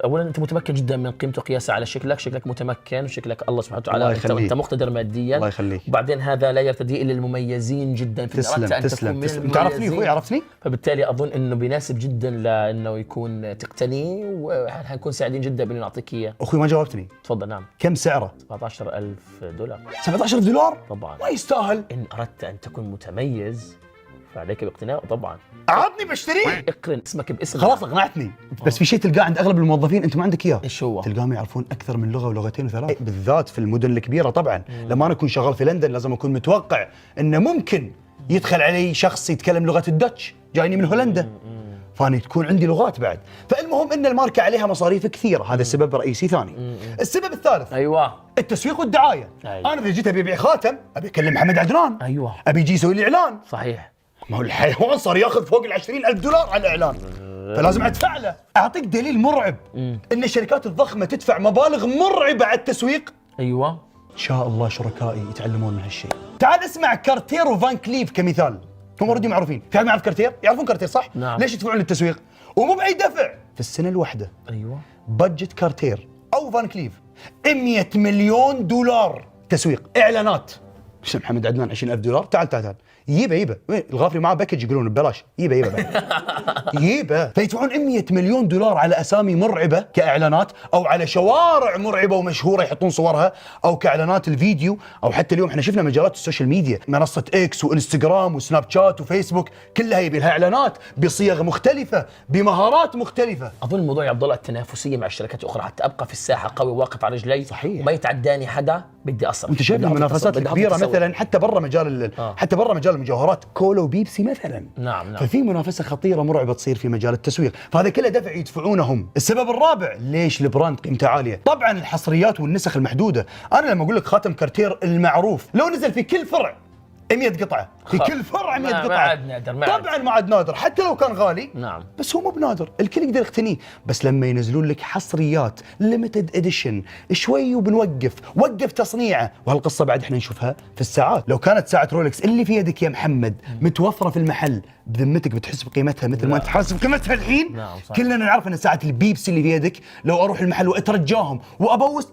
[SPEAKER 1] اولا انت متمكن جدا من قيمته قياسه على شكلك متمكن، وشكلك الله سبحانه وتعالى انت مقتدر ماديا.
[SPEAKER 2] الله يخليك.
[SPEAKER 1] وبعدين هذا لا يرتدي الا المميزين جدا.
[SPEAKER 2] تسلم. انت عرفني اخوي، عرفتني،
[SPEAKER 1] فبالتالي اظن انه بيناسب جدا لانه يكون تقتنيه، وحنكون سعيدين جدا بان نعطيك اياه.
[SPEAKER 2] اخوي ما جاوبتني.
[SPEAKER 1] تفضل. نعم.
[SPEAKER 2] كم سعره؟
[SPEAKER 1] $17,000.
[SPEAKER 2] $17,000
[SPEAKER 1] طبعا.
[SPEAKER 2] ما يستاهل.
[SPEAKER 1] ان اردت ان تكون متميز فعليك باقتنائه طبعا.
[SPEAKER 2] عطني بشتريه.
[SPEAKER 1] اقرن اسمك باسم.
[SPEAKER 2] خلاص اقنعتني. بس في شيء تلقاه عند اغلب الموظفين انت ما عندك اياه.
[SPEAKER 1] ايش هو؟
[SPEAKER 2] تلقاهم يعرفون اكثر من لغه ولغتين وثلاث، بالذات في المدن الكبيره. طبعا لما انا اكون شغال في لندن لازم اكون متوقع انه ممكن يدخل علي شخص يتكلم لغه الدتش جايني من هولندا، فاني تكون عندي لغات بعد. فالمهم ان الماركه عليها مصاريف كثيره، هذا السبب رئيسي ثاني. السبب الثالث
[SPEAKER 1] ايوه
[SPEAKER 2] التسويق والدعايه.
[SPEAKER 1] أيوة.
[SPEAKER 2] انا اذا جيت ابي ابيع خاتم ابي اكلم محمد عدنان،
[SPEAKER 1] ايوه
[SPEAKER 2] ابي يجي يسوي لي اعلان،
[SPEAKER 1] صحيح.
[SPEAKER 2] ما هو الحيوان صار ياخذ فوق $20,000 على الاعلان، فلازم ادفع له. اعطيك دليل مرعب ان الشركات الضخمه تدفع مبالغ مرعبه على التسويق.
[SPEAKER 1] ايوه
[SPEAKER 2] ان شاء الله شركائي يتعلمون من هالشيء. تعال اسمع كارتير وفان كليف كمثال، هم اوريدي معروفين. في حد ما يعرف كارتير؟ يعرفون كارتير صح؟
[SPEAKER 1] نعم.
[SPEAKER 2] ليش يدفعون للتسويق؟ ومو باي دفع، في السنه الواحده
[SPEAKER 1] ايوه
[SPEAKER 2] بادجت كارتير او فان كليف $100 مليون تسويق اعلانات. شو محمد عدنان $20,000؟ تعال يبا وين الغافري معاه باكج يقولون ببلاش، يبا يبا. فيدفعون $100 مليون على اسامي مرعبه كاعلانات، او على شوارع مرعبه ومشهوره يحطون صورها، او كاعلانات الفيديو، او حتى اليوم احنا شفنا مجالات السوشيال ميديا، منصه اكس وانستغرام وسناب شات وفيسبوك، كلها يبي لها اعلانات بصيغ مختلفه بمهارات مختلفه.
[SPEAKER 1] اظن الموضوع يا عبد الله التنافسيه مع الشركات الاخرى حتى ابقى في الساحه قوي واقف على رجلي،
[SPEAKER 2] صحيح.
[SPEAKER 1] وما يتعداني حدا، بدي اصرف.
[SPEAKER 2] وانت شايف المنافسات الكبيره مثلا حتى برا مجال حتى برا مجال المجوهرات، كولا وبيبسي مثلا.
[SPEAKER 1] نعم.
[SPEAKER 2] ففي منافسه خطيره مرعبه تصير في مجال التسويق، فهذا كله دفع يدفعونهم. السبب الرابع ليش البراند قيمته عاليه، طبعا الحصريات والنسخ المحدوده. انا لما اقول لك خاتم كارتير المعروف لو نزل في كل فرع 100 قطعه، في كل فرع 100 قطعه،
[SPEAKER 1] ما عاد نادر،
[SPEAKER 2] طبعا ما عاد نادر حتى لو كان غالي.
[SPEAKER 1] نعم.
[SPEAKER 2] بس هو مو بنادر، الكل يقدر يقتنيه. بس لما ينزلون لك حصريات ليميتد اديشن شوي وقف تصنيعه. وهالقصه بعد احنا نشوفها في الساعات. لو كانت ساعه رولكس اللي في يدك يا محمد متوفره في المحل، بذمتك بتحس بقيمتها مثل ما انت حاسس بقيمتها الحين؟
[SPEAKER 1] نعم صح.
[SPEAKER 2] كلنا نعرف ان ساعه البيبسي اللي في يدك لو اروح المحل واترجاهم وابوس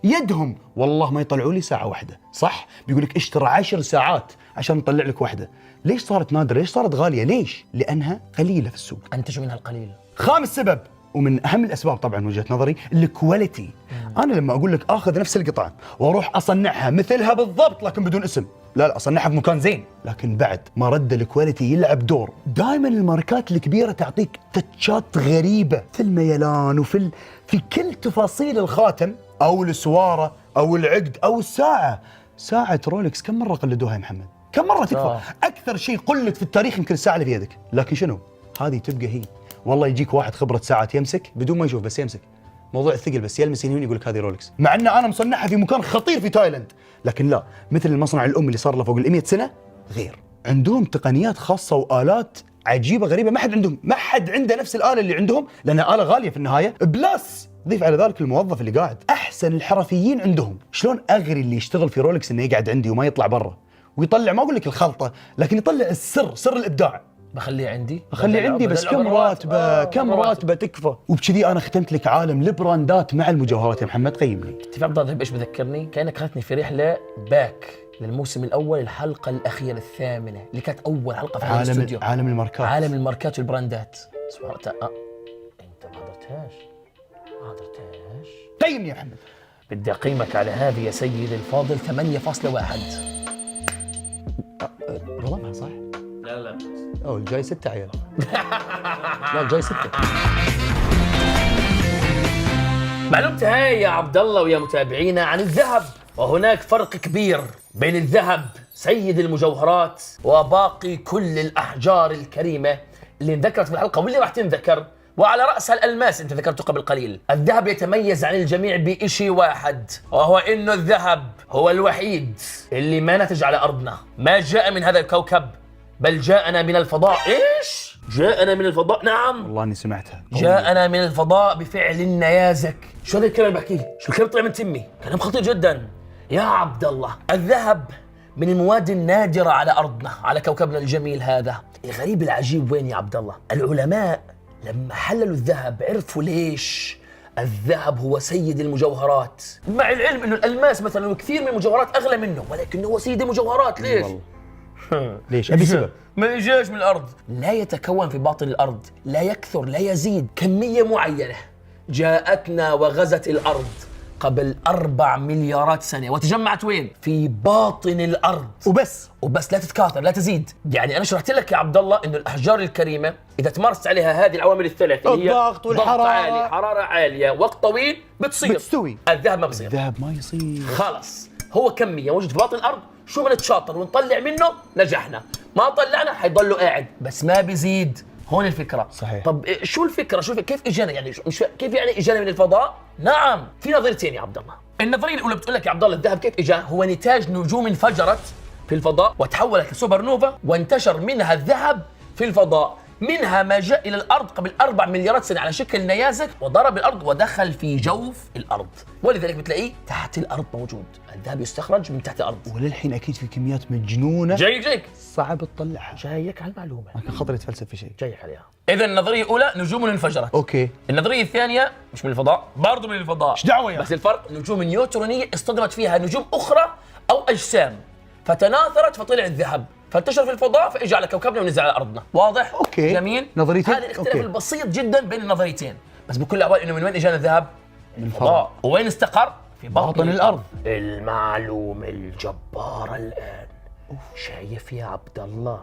[SPEAKER 2] يدهم والله ما يطلعوا لي ساعه واحده، صح؟ بيقول لك اشترى 10 ساعات عشان نطلع لك واحده. ليش صارت نادره؟ ليش صارت غاليه؟ ليش؟ لانها قليله في السوق.
[SPEAKER 1] انتجوا منها القليل.
[SPEAKER 2] خامس سبب ومن اهم الاسباب طبعا من وجهه نظري الكواليتي. انا لما اقول لك اخذ نفس القطعه واروح اصنعها مثلها بالضبط لكن بدون اسم، لا اصنعها بمكان زين، لكن بعد ما رد الكواليتي يلعب دور. دائما الماركات الكبيره تعطيك تاتشات غريبه في الميلان وفي في كل تفاصيل الخاتم او السواره او العقد او الساعه. ساعه رولكس كم مره قلدوها يا محمد؟ كم مره تكفى؟ اكثر شيء قلد في التاريخ يمكن الساعه اللي في يدك، لكن شنو؟ هذه تبقى هي. والله يجيك واحد خبره ساعات يمسك بدون ما يشوف، بس يمسك موضوع الثقل، بس يلمس يمين يقول لك هذه رولكس، مع ان انا مصنعها في مكان خطير في تايلاند. لكن لا، مثل المصنع الام اللي صار له فوق ال 100 سنه غير، عندهم تقنيات خاصه والات عجيبه غريبه ما حد عنده نفس الاله اللي عندهم، لانها اله غاليه في النهايه. بلس ضيف على ذلك الموظف اللي قاعد، احسن الحرفيين عندهم. شلون اغري اللي يشتغل في رولكس انه يقعد عندي وما يطلع برا ويطلع، ما اقول لك الخلطه، لكن يطلع السر، سر الابداع.
[SPEAKER 1] بخليه عندي
[SPEAKER 2] بس كم راتبه تكفى. وبكذي انا ختمت لك عالم البراندات مع المجوهرات يا محمد. قيمني.
[SPEAKER 1] تعرف عبد الله ايش بذكرني؟ كانك اخذتني في رحله باك للموسم الاول، الحلقه الاخيره الثامنه اللي كانت اول حلقه في هذا الاستوديو، عالم الماركات والبراندات. سبحان الله. انت ما حضرتهاش.
[SPEAKER 2] قيمني يا محمد.
[SPEAKER 1] بدي اقيمك على هذه يا سيدي الفاضل 8.1.
[SPEAKER 2] غلطها صح؟
[SPEAKER 3] لا
[SPEAKER 2] اوه الجاي 6 عيال. لا الجاي 6.
[SPEAKER 1] معلومتي هاي يا عبد الله ويا متابعينا عن الذهب، وهناك فرق كبير بين الذهب سيد المجوهرات وباقي كل الأحجار الكريمة اللي انذكرت في الحلقة واللي راح تنذكر، وعلى رأسها الألماس انت ذكرته قبل قليل. الذهب يتميز عن الجميع بشيء واحد، وهو انه الذهب هو الوحيد اللي ما نتج على أرضنا، ما جاء من هذا الكوكب، بل جاءنا من الفضاء. ايش؟ جاءنا من الفضاء. نعم
[SPEAKER 2] والله اني سمعتها.
[SPEAKER 1] جاءنا من الفضاء بفعل نيازك. شو هذا الكلام اللي بحكيه؟ شو الكلام طلع من تمي؟ كلام خطير جدا يا عبد الله. الذهب من المواد النادرة على أرضنا، على كوكبنا الجميل هذا. الغريب العجيب وين يا عبد الله؟ العلماء لما حللوا الذهب عرفوا ليش الذهب هو سيد المجوهرات، مع العلم انه الألماس مثلا وكثير من المجوهرات أغلى منه، ولكنه هو سيد المجوهرات. ليش؟
[SPEAKER 2] ليش؟ أبي سبب.
[SPEAKER 1] ما إجاش من الأرض، لا يتكون في باطن الأرض، لا يكثر، لا يزيد، كمية معينة جاءتنا وغزت الأرض قبل 4 مليارات سنة، وتجمعت وين؟ في باطن الأرض وبس، لا تتكاثر، لا تزيد. يعني أنا شرحت لك يا عبد الله إنه الأحجار الكريمة إذا تمارست عليها هذه العوامل الثلاث اللي هي
[SPEAKER 2] الضغط والحرارة،
[SPEAKER 1] ضغط عالي، حرارة عالية، وقت طويل،
[SPEAKER 2] بتستوي.
[SPEAKER 1] الذهب ما بصير.
[SPEAKER 2] الذهب ما يصير
[SPEAKER 1] خلاص، هو كمية موجود في باطن الأرض، شو بنتشاطر ونطلع منه نجحنا، ما طلعنا حيضلوا قاعد، بس ما بيزيد هون الفكره.
[SPEAKER 2] صحيح.
[SPEAKER 1] طب شو الفكره كيف اجانا يعني كيف يعني اجانا من الفضاء؟ نعم في نظريتين يا عبد الله. النظريه الاولى بتقول لك يا عبد الله الذهب كيف اجى؟ هو نتاج نجوم انفجرت في الفضاء وتحولت لسوبر نوفا وانتشر منها الذهب في الفضاء، منها ما جاء الى الارض قبل 4 مليارات سنه على شكل نيازك وضرب الارض ودخل في جوف الارض، ولذلك بتلاقيه تحت الارض موجود. الذهب يستخرج من تحت الارض.
[SPEAKER 2] وللحين اكيد في كميات مجنونه
[SPEAKER 1] جايك
[SPEAKER 2] صعب تطلعها.
[SPEAKER 1] جايك على المعلومه،
[SPEAKER 2] كان خطري اتفلسف في شيء.
[SPEAKER 1] جايك عليها. اذا النظريه الاولى نجوم انفجرت.
[SPEAKER 2] اوكي.
[SPEAKER 1] النظريه الثانيه مش من الفضاء، برضه من الفضاء.
[SPEAKER 2] ايش دعوه يا
[SPEAKER 1] بس الفرق نجوم نيوترونيه اصطدمت فيها نجوم اخرى او اجسام فتناثرت فطلع الذهب فانتشر في الفضاء فاجى على كوكبنا ونزل على ارضنا. واضح؟
[SPEAKER 2] اوكي.
[SPEAKER 1] جميل.
[SPEAKER 2] نظريتين.
[SPEAKER 1] هذا الاختلاف
[SPEAKER 2] أوكي.
[SPEAKER 1] البسيط جدا بين النظريتين، بس بكل الاحوال انه من وين اجانا الذهب؟ من الفضاء. وين استقر؟ في
[SPEAKER 2] باطن الأرض.
[SPEAKER 1] المعلومه الجباره الان. شايف يا عبد الله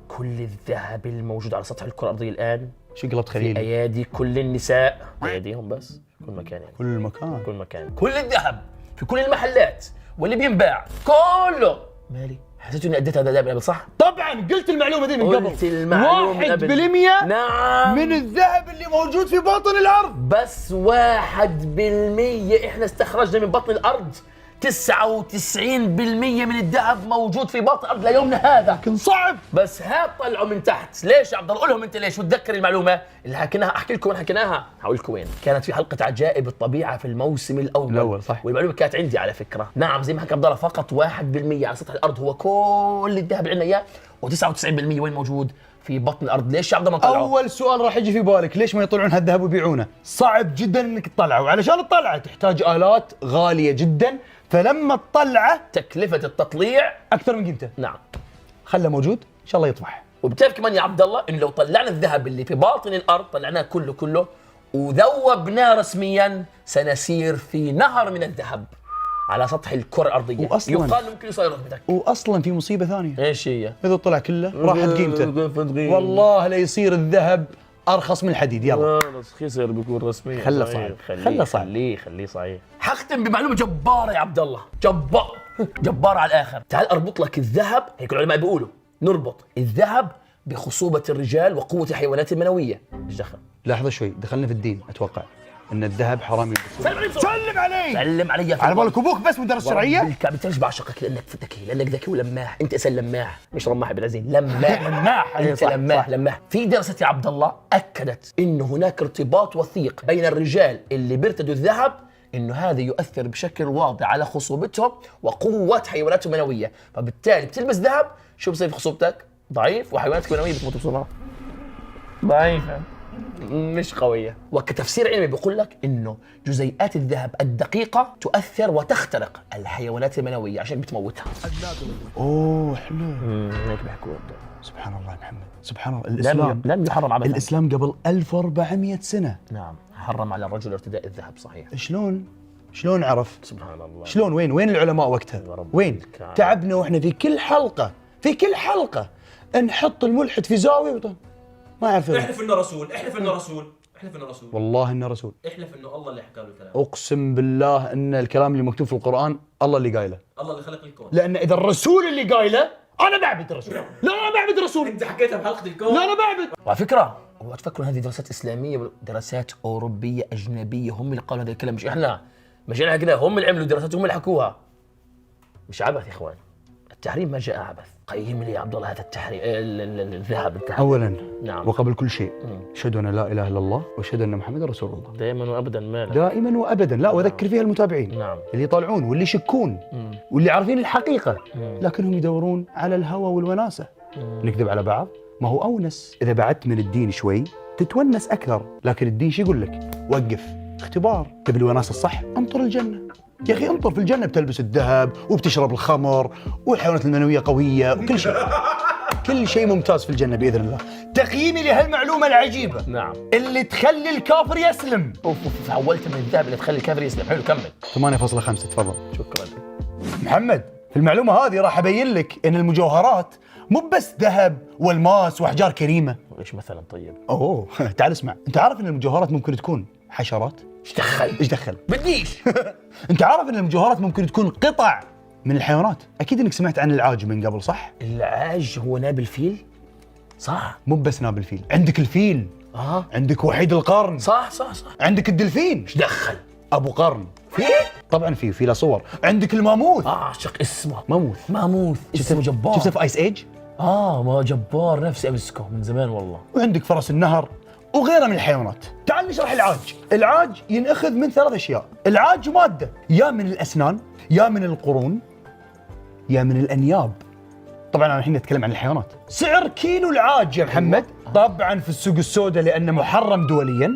[SPEAKER 1] كل الذهب الموجود على سطح الكره الارضيه الان
[SPEAKER 2] شو قلبت
[SPEAKER 1] في
[SPEAKER 2] خليلي؟
[SPEAKER 1] ايادي كل النساء، اياديهم بس كل مكان يعني.
[SPEAKER 2] كل مكان.
[SPEAKER 1] كل مكان، كل الذهب في كل المحلات واللي بينباع كله. مالي حسيت اني اديت هذا دائما صح؟
[SPEAKER 2] طبعا قلت المعلومه دي من قبل.
[SPEAKER 1] قلت المعلومه من قبل.
[SPEAKER 2] 1%
[SPEAKER 1] نعم
[SPEAKER 2] من الذهب اللي موجود في باطن الارض.
[SPEAKER 1] بس 1% احنا استخرجنا من بطن الارض. 99% من الذهب موجود في باطن الارض ليومنا هذا.
[SPEAKER 2] لكن صعب.
[SPEAKER 1] بس هات طلعوا من تحت. ليش يا عبد الله؟ قول لهم انت ليش وتذكر المعلومه اللي حكيناها. احكي لكم وين حكيناها، هقول لكم وين. كانت في حلقه عجائب الطبيعه في الموسم الاول
[SPEAKER 2] صح.
[SPEAKER 1] والمعلومه كانت عندي على فكره. نعم زي ما حكى عبد الله فقط 1% على سطح الارض هو كل الذهب اللي عندنا اياه، و99% وين موجود؟ في بطن الارض. ليش يا عبد الله ما طلعوا؟
[SPEAKER 2] اول سؤال راح يجي في بالك ليش ما يطلعون هالذهب ويبيعونه؟ صعب جدا انك تطلعه، وعلشان تطلعه تحتاج الات غاليه جدا، فلما تطلعه
[SPEAKER 1] تكلفه التطليع
[SPEAKER 2] اكثر من قيمته.
[SPEAKER 1] نعم.
[SPEAKER 2] خله موجود ان شاء الله يطفح.
[SPEAKER 1] وبتعرف كمان يا عبد الله انه لو طلعنا الذهب اللي في باطن الارض طلعناه كله وذوبناه رسميا سنسير في نهر من الذهب على سطح الكره الارضيه.
[SPEAKER 2] وأصلاً
[SPEAKER 1] يقال ممكن يصير رتبتك.
[SPEAKER 2] واصلا في مصيبه ثانيه،
[SPEAKER 1] ايش هي؟
[SPEAKER 2] اذا طلع كله راحت قيمته. والله لا يصير الذهب ارخص من الحديد. يلا
[SPEAKER 1] خسر بيكون رسميا.
[SPEAKER 2] خله صعب. خله صعب.
[SPEAKER 1] خليه صحيح. حختم بمعلومه جباره يا عبد الله، جبار على الاخر. تعال اربط لك الذهب، هيك العلماء بيقولوا نربط الذهب بخصوبه الرجال وقوه الحيوانات المنويه. ايش دخل؟
[SPEAKER 2] لحظه شوي، دخلنا في الدين. اتوقع ان الذهب حرام يلبسه.
[SPEAKER 1] سلم علي سلم علي
[SPEAKER 2] على بالك ابوك بس مدرس شرعيه؟
[SPEAKER 1] بالكعب ليش بعشقك؟ لانك ذكي، لانك ذكي ولماح. انت اسال لماح مش رماح بالعزين، لماح انت
[SPEAKER 2] صح
[SPEAKER 1] لماح. في دراسه يا عبد الله اكدت انه هناك ارتباط وثيق بين الرجال اللي بيرتدوا الذهب، انه هذا يؤثر بشكل واضح على خصوبتهم وقوه حيواناتهم المنويه، فبالتالي بتلبس ذهب شو بصير في خصوبتك؟ ضعيف، وحيواناتك المنويه بتموت بسرعه. ضعيفه مش قوية. وكتفسير علمي بيقول لك انه جزيئات الذهب الدقيقة تؤثر وتخترق الحيوانات المنوية عشان بتموتها.
[SPEAKER 2] اوه حلو.
[SPEAKER 1] هيك بيحكوا.
[SPEAKER 2] سبحان الله يا محمد، سبحان الله. الاسلام
[SPEAKER 1] لم يحرم عبثا.
[SPEAKER 2] الاسلام قبل 1400 سنه
[SPEAKER 1] نعم حرم على الرجل ارتداء الذهب. صحيح.
[SPEAKER 2] شلون عرف؟
[SPEAKER 1] سبحان الله.
[SPEAKER 2] شلون؟ وين العلماء وقتها؟ وين؟ تعبنا واحنا في كل حلقة نحط الملحد في زاوية ما يعرف.
[SPEAKER 3] احلف انه رسول.
[SPEAKER 2] والله انه رسول.
[SPEAKER 3] احلف انه الله اللي حكى له الكلام.
[SPEAKER 2] اقسم بالله ان الكلام اللي مكتوب في القرآن الله اللي قايله.
[SPEAKER 3] الله اللي خلق الكون.
[SPEAKER 2] لان اذا الرسول اللي قايله انا بعبد الرسول. لا انا بعبد الرسول.
[SPEAKER 3] انت حكيتها بحلقه الكون.
[SPEAKER 2] لا انا بعبد.
[SPEAKER 1] وعلى فكرة اوعوا تفكروا هذه دراسات اسلامية، دراسات اوروبية اجنبية، هم اللي قالوا هذا الكلام مش احنا. مش احنا حكيناها، هم اللي عملوا دراسات، هم اللي حكوها. مش عبث يا اخوان. التحريم ما جاء عبث. قيم لي يا عبد الله هذا التحريم الذهب.
[SPEAKER 2] اولا
[SPEAKER 1] نعم.
[SPEAKER 2] وقبل كل شيء اشهد ان لا اله الا الله واشهد ان محمد رسول الله.
[SPEAKER 1] دائما وابدا مالك.
[SPEAKER 2] دائما وابدا. لا واذكر فيها المتابعين.
[SPEAKER 1] نعم.
[SPEAKER 2] اللي يطالعون واللي يشكون واللي عارفين الحقيقه لكنهم يدورون على الهوى والوناسه. نكذب على بعض؟ ما هو اونس. اذا بعدت من الدين شوي تتونس اكثر، لكن الدين شو يقول لك؟ وقف، اختبار. تبي الوناسه الصح؟ انطر الجنه. يا اخي انطر في الجنه، بتلبس الذهب وبتشرب الخمر والحيوانات المنويه قويه وكل شيء. كل شيء ممتاز في الجنه باذن الله. تقييمي لهالمعلومه العجيبه
[SPEAKER 1] نعم.
[SPEAKER 2] اللي تخلي الكافر يسلم.
[SPEAKER 1] اوف حولت من الذهب اللي تخلي الكافر يسلم. حلو كمل.
[SPEAKER 2] 8.5 تفضل.
[SPEAKER 1] شكرا.
[SPEAKER 2] محمد في المعلومه هذه راح ابين لك ان المجوهرات مو بس ذهب والماس واحجار كريمه.
[SPEAKER 1] ايش مثلا؟ طيب
[SPEAKER 2] اوه تعال اسمع. انت عارف ان المجوهرات ممكن تكون حشرات؟
[SPEAKER 1] ايش
[SPEAKER 2] دخل؟
[SPEAKER 1] بديش.
[SPEAKER 2] انت عارف ان المجوهرات ممكن تكون قطع من الحيوانات؟ اكيد انك سمعت عن العاج من قبل صح؟
[SPEAKER 1] العاج هو ناب الفيل؟ صح
[SPEAKER 2] مو بس ناب الفيل، عندك الفيل، عندك وحيد القرن،
[SPEAKER 1] صح،
[SPEAKER 2] عندك الدلفين،
[SPEAKER 1] ايش دخل؟
[SPEAKER 2] ابو قرن، في طبعا في له صور، عندك الماموث،
[SPEAKER 1] اعشق اسمه
[SPEAKER 2] ماموث
[SPEAKER 1] اسمه جبار.
[SPEAKER 2] شفته في ايس ايج،
[SPEAKER 1] ما جبار، نفسي امسكه من زمان والله.
[SPEAKER 2] وعندك فرس النهر وغيرها من الحيوانات. تعال نشرح العاج. العاج ينأخذ من 3 أشياء. العاج مادة يا من الأسنان، يا من القرون، يا من الأنياب. طبعا أنا الحين نتكلم عن الحيوانات. سعر كيلو العاج يا محمد طبعا في السوق السوداء لأنه محرم دوليا،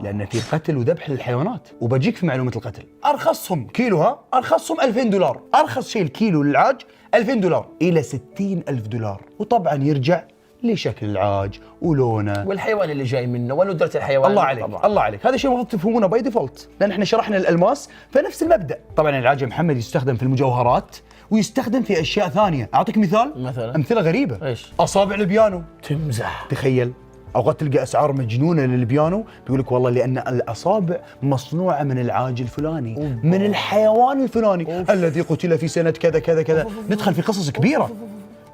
[SPEAKER 2] لأن في قتل وذبح للحيوانات. وبجيك في معلومة القتل، أرخصهم كيلوها أرخصهم $2000. أرخص شيء الكيلو للعاج $2000 إلى $60,000. وطبعا يرجع لشكل العاج ولونه
[SPEAKER 1] والحيوان اللي جاي منه وندرة الحيوان.
[SPEAKER 2] الله عليك
[SPEAKER 1] طبعاً.
[SPEAKER 2] الله عليك. هذا شيء المفروض تفهمونه باي ديفولت، لان احنا شرحنا الالماس فنفس المبدا. طبعا العاج يا محمد يستخدم في المجوهرات ويستخدم في اشياء ثانيه. اعطيك
[SPEAKER 1] مثلاً؟
[SPEAKER 2] امثله غريبه.
[SPEAKER 1] إيش؟
[SPEAKER 2] اصابع البيانو،
[SPEAKER 1] تمزح.
[SPEAKER 2] تخيل. اوقات تلقى اسعار مجنونه للبيانو، بيقول لك والله لان الاصابع مصنوعه من العاج الفلاني، من الحيوان الفلاني الذي قتل في سنه كذا كذا كذا. ندخل في قصص كبيره.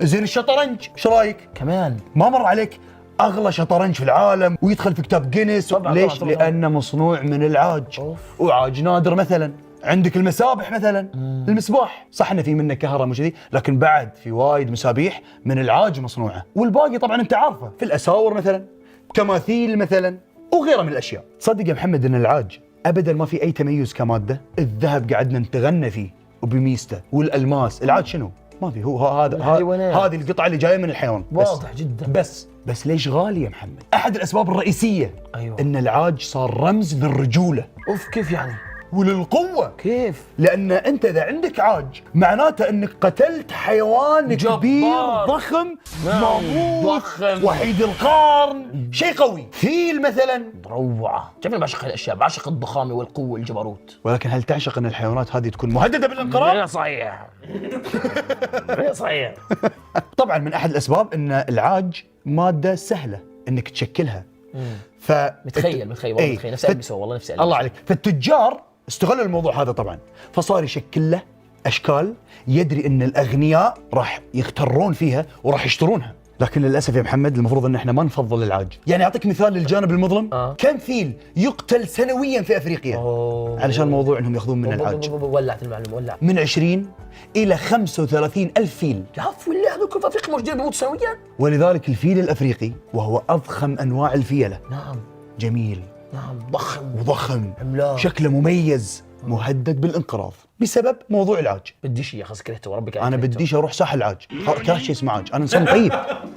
[SPEAKER 2] زين الشطرنج، ايش رايك؟
[SPEAKER 1] كمان
[SPEAKER 2] ما مر عليك اغلى شطرنج في العالم ويدخل في كتاب جينيس؟ ليش؟ لانه مصنوع من العاج. وعاج نادر. مثلا عندك المسابح، مثلا المسباح، صح انه في منه كهرباء مش ذي، لكن بعد في وايد مسابيح من العاج مصنوعه. والباقي طبعا انت عارفه، في الاساور مثلا، تماثيل مثلا، وغيرها من الاشياء. صدق يا محمد ان العاج ابدا ما في اي تميز كماده. الذهب قعدنا نتغنى فيه وبميزته، والالماس. العاج شنو؟ ما في. هو هذا هذه القطعه اللي جايه من الحيوان.
[SPEAKER 1] واضح جدا.
[SPEAKER 2] بس ليش غالي يا محمد؟ احد الاسباب الرئيسيه
[SPEAKER 1] أيوة.
[SPEAKER 2] ان العاج صار رمز للرجوله
[SPEAKER 1] كيف يعني؟
[SPEAKER 2] وللقوه.
[SPEAKER 1] كيف؟
[SPEAKER 2] لان انت اذا عندك عاج معناته انك قتلت حيوان
[SPEAKER 1] جبار.
[SPEAKER 2] كبير ضخم، ماموث،
[SPEAKER 1] ضخم،
[SPEAKER 2] وحيد القرن، شيء قوي. فيل مثلا.
[SPEAKER 1] روعه. كيف انا بعشق هالاشياء، بعشق الضخامه والقوه والجبروت.
[SPEAKER 2] ولكن هل تعشق ان الحيوانات هذه تكون مهدده بالانقراض؟
[SPEAKER 1] صحيح. صحيح.
[SPEAKER 2] طبعا من احد الاسباب ان العاج ماده سهله انك تشكلها.
[SPEAKER 1] متخيل والله متخيل نفسي البسه، والله نفسي البسه.
[SPEAKER 2] الله عليك. فالتجار استغلوا الموضوع هذا طبعا، فصار يشكل له اشكال يدري ان الاغنياء راح يغترون فيها وراح يشترونها. لكن للاسف يا محمد المفروض ان احنا ما نفضل العاج. يعني اعطيك مثال للجانب المظلم. كم فيل يقتل سنويا في افريقيا علشان موضوع انهم ياخذون من العاج؟
[SPEAKER 1] ولعت المعلومه، ولعت.
[SPEAKER 2] من 20 الى 35 الف فيل.
[SPEAKER 1] يا عفو الله، هذول في افريقيا موجودين بيموتوا سنويا.
[SPEAKER 2] ولذلك الفيل الافريقي وهو اضخم انواع الفيله.
[SPEAKER 1] نعم.
[SPEAKER 2] جميل.
[SPEAKER 1] نعم. ضخم
[SPEAKER 2] عملاق، شكله مميز، مهدد بالانقراض بسبب موضوع العاج.
[SPEAKER 1] بديش يا اخي، كرهته وربك.
[SPEAKER 2] انا بديش اروح ساحل العاج، كره شيء اسمه عاج. انا انسان طيب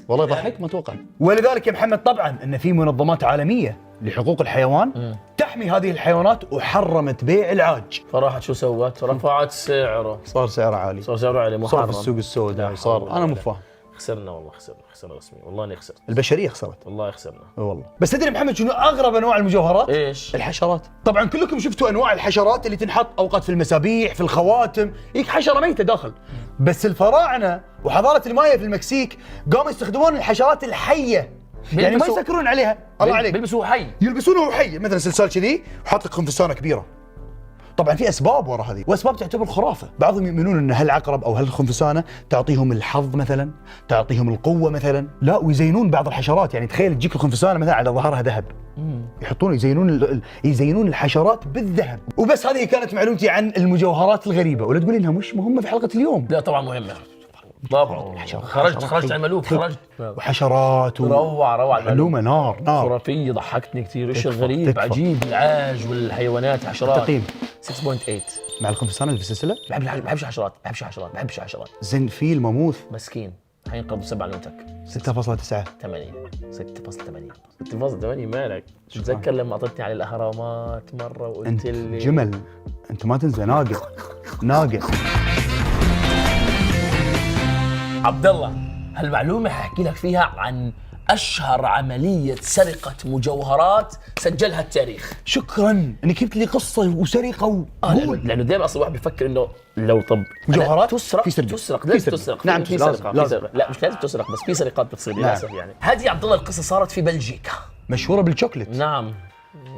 [SPEAKER 2] والله يضحك ما اتوقع. ولذلك يا محمد طبعا ان في منظمات عالميه لحقوق الحيوان تحمي هذه الحيوانات وحرمت بيع العاج.
[SPEAKER 1] فراحت شو سوت؟ رفعت سعره.
[SPEAKER 2] صار سعره عالي،
[SPEAKER 1] محرم.
[SPEAKER 2] صار في السوق السوداء، صار انا مو فاهم.
[SPEAKER 1] خسرنا والله، خسرنا رسمي، والله اني خسرت.
[SPEAKER 2] البشريه خسرت
[SPEAKER 1] والله خسرنا
[SPEAKER 2] والله. بس تدري محمد شنو اغرب انواع المجوهرات؟
[SPEAKER 1] ايش؟
[SPEAKER 2] الحشرات. طبعا كلكم شفتوا انواع الحشرات اللي تنحط اوقات في المسابيح، في الخواتم، يك حشره ميته داخل. بس الفراعنه وحضاره المايا في المكسيك قاموا يستخدمون الحشرات الحيه، يعني ما يسكرون عليها. الله عليك.
[SPEAKER 1] بيلبسوه حي.
[SPEAKER 2] يلبسونه حي، مثلا سلسال كذي وحاط لك خنفسانه كبيره. طبعا في اسباب وراء هذه، واسباب تعتبر خرافه. بعضهم يؤمنون ان هالعقرب او هالخنفسانه تعطيهم الحظ مثلا، تعطيهم القوه مثلا. لا، ويزينون بعض الحشرات. يعني تخيل تجيك الخنفسانه مثلا على ظهرها ذهب، يحطون يزينون الحشرات بالذهب. وبس هذه كانت معلومتي عن المجوهرات الغريبه. ولا تقول انها مش مهمه في حلقه اليوم؟
[SPEAKER 1] لا طبعا مهمه. طبعا خرجت عن الملوك، خرجت.
[SPEAKER 2] وحشرات
[SPEAKER 1] روعه
[SPEAKER 2] معلومه نار
[SPEAKER 1] خرافيه، ضحكتني كثير. ايش الغريب عجيب العاج والحيوانات. حشرات
[SPEAKER 2] تقييم
[SPEAKER 1] 6.8
[SPEAKER 2] مع الخنفسان اللي في السلسله.
[SPEAKER 1] بحبش حشرات.
[SPEAKER 2] زين في الماموث
[SPEAKER 1] مسكين حينقض 7 نوتك.
[SPEAKER 2] 6.9
[SPEAKER 1] 6.8 مالك؟ تتذكر لما اعطيتني على الاهرامات مره وقلت
[SPEAKER 2] انت
[SPEAKER 1] لي
[SPEAKER 2] جمل، انت ما تنسى. ناقه
[SPEAKER 1] عبد الله، هالمعلومه حاحكي لك فيها عن اشهر عمليه سرقه مجوهرات سجلها التاريخ.
[SPEAKER 2] شكرا انك جبت لي قصه وسرقه
[SPEAKER 1] لانه دائما اصلا الواحد بيفكر انه لو
[SPEAKER 2] مجوهرات
[SPEAKER 1] تسرق لازم تسرق.
[SPEAKER 2] نعم
[SPEAKER 1] في سرقه. لا مش لازم تسرق، بس في سرقات بتصير للاسف. يعني هذه يا عبد الله القصه صارت في بلجيكا،
[SPEAKER 2] مشهوره بالشوكليت.
[SPEAKER 1] نعم.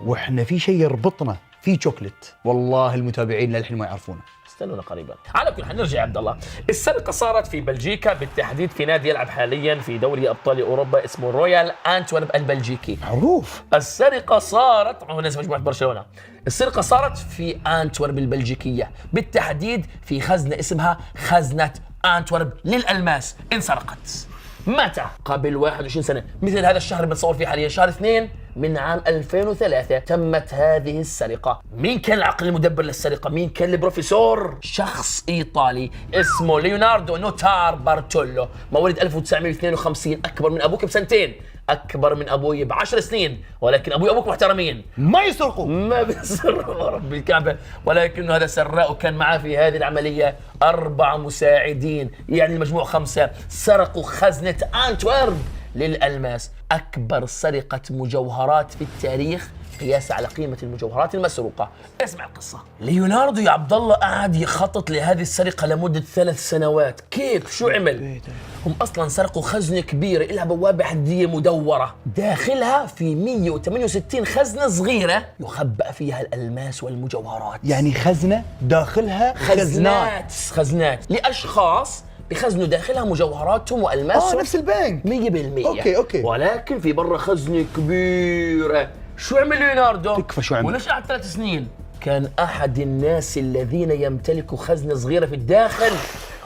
[SPEAKER 2] واحنا في شيء يربطنا في شوكليت، والله المتابعين للحين ما يعرفونه.
[SPEAKER 1] استنونا قريبا. على كل حال نرجع يا عبد الله. السرقه صارت في بلجيكا، بالتحديد في نادي يلعب حاليا في دوري ابطال اوروبا اسمه رويال انتورب البلجيكي.
[SPEAKER 2] معروف.
[SPEAKER 1] السرقه صارت هو ناس مجموعه برشلونه. السرقه صارت في انتورب البلجيكيه، بالتحديد في خزنه اسمها خزنه انتورب للالماس. انسرقت متى؟ قبل 21 سنة، مثل هذا الشهر اللي بنصور فيه حاليا، شهر 2 من عام 2003 تمت هذه السرقة. مين كان العقل المدبر للسرقة؟ مين كان البروفيسور؟ شخص إيطالي اسمه ليوناردو نوتار بارتولو، مواليد 1952، أكبر من أبوك بسنتين، أكبر من أبوي ب10 سنين، ولكن أبوي وأبوك محترمين،
[SPEAKER 2] ما يسرقوا.
[SPEAKER 1] ما بيسرقوا رب الكعبة، ولكنه هذا سراء، وكان معاه في هذه العملية 4 مساعدين، يعني المجموع 5. سرقوا خزنة أنتورب للألماس، أكبر سرقة مجوهرات في التاريخ قياس على قيمة المجوهرات المسروقة. اسمع القصة. ليوناردو يا عبد الله قعد يخطط لهذه السرقة لمدة 3 سنوات. كيف؟ شو عمل؟ هم أصلاً سرقوا خزنة كبيرة لها بوابة حديدية مدورة، داخلها في 168 خزنة صغيرة يخبأ فيها الألماس والمجوهرات.
[SPEAKER 2] يعني خزنة داخلها خزنات.
[SPEAKER 1] خزنات لأشخاص بخزنوا داخلها مجوهراتهم والماسهم.
[SPEAKER 2] نفس البنك
[SPEAKER 1] 100%.
[SPEAKER 2] اوكي.
[SPEAKER 1] ولكن في برا خزنة كبيرة. شو عمل ليوناردو؟
[SPEAKER 2] تكفى شو عمل؟
[SPEAKER 1] وليش قعد 3 سنين؟ كان أحد الناس الذين يمتلكوا خزنة صغيرة في الداخل،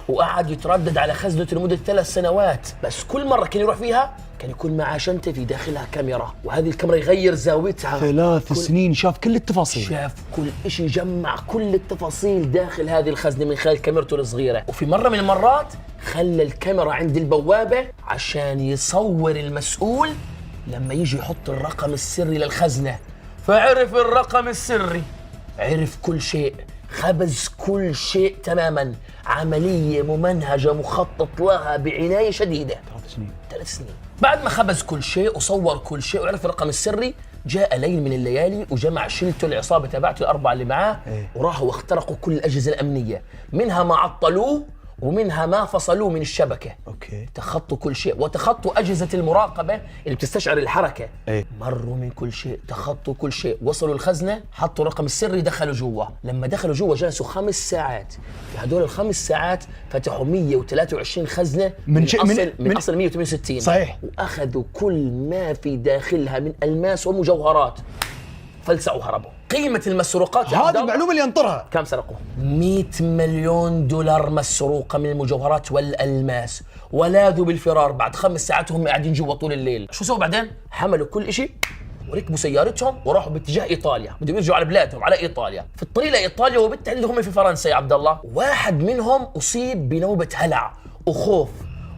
[SPEAKER 1] وقعد يتردد على خزنته لمدة 3 سنوات، بس كل مرة كان يروح فيها كان يكون معاه شنطة في داخلها كاميرا، وهذه الكاميرا يغير زاويتها.
[SPEAKER 2] 3 سنين شاف كل التفاصيل.
[SPEAKER 1] شاف كل إشي، جمع كل التفاصيل داخل هذه الخزنة من خلال كاميرته الصغيرة. وفي مرة من المرات خلى الكاميرا عند البوابة عشان يصور المسؤول لما يجي يحط الرقم السري للخزنة. فعرف الرقم السري، عرف كل شيء، خبز كل شيء تماما. عملية ممنهجة مخطط لها بعناية شديدة. 3 سنين. بعد ما خبز كل شيء وصور كل شيء وعرف الرقم السري، جاء ليل من الليالي وجمع شلته العصابة تبعته ال4 اللي معاه، وراحوا واخترقوا كل الأجهزة الأمنية، منها ما عطلوه ومنها ما فصلوه من الشبكة.
[SPEAKER 2] اوكي.
[SPEAKER 1] تخطوا كل شيء، وتخطوا أجهزة المراقبة اللي بتستشعر الحركة.
[SPEAKER 2] ايه.
[SPEAKER 1] مروا من كل شيء، تخطوا كل شيء، وصلوا الخزنة، حطوا الرقم السري، دخلوا جوا. لما دخلوا جوا جلسوا 5 ساعات. في هدول ال5 ساعات فتحوا 123 خزنة من أصل 168.
[SPEAKER 2] صحيح.
[SPEAKER 1] وأخذوا كل ما في داخلها من ألماس ومجوهرات، فلسعوا وهربوا. قيمة المسروقات
[SPEAKER 2] هذه المعلومة اللي ينطرها.
[SPEAKER 1] كم سرقوا؟ 100 مليون دولار مسروقة من المجوهرات والألماس، ولاذوا بالفرار بعد 5 ساعات وهم قاعدين جوا طول الليل. شو سووا بعدين؟ حملوا كل إشي وركبوا سيارتهم وراحوا باتجاه إيطاليا، بدهم يرجعوا على بلادهم، على إيطاليا. في الطريق لإيطاليا وبالتالي هم في فرنسا يا عبد الله، واحد منهم أصيب بنوبة هلع وخوف،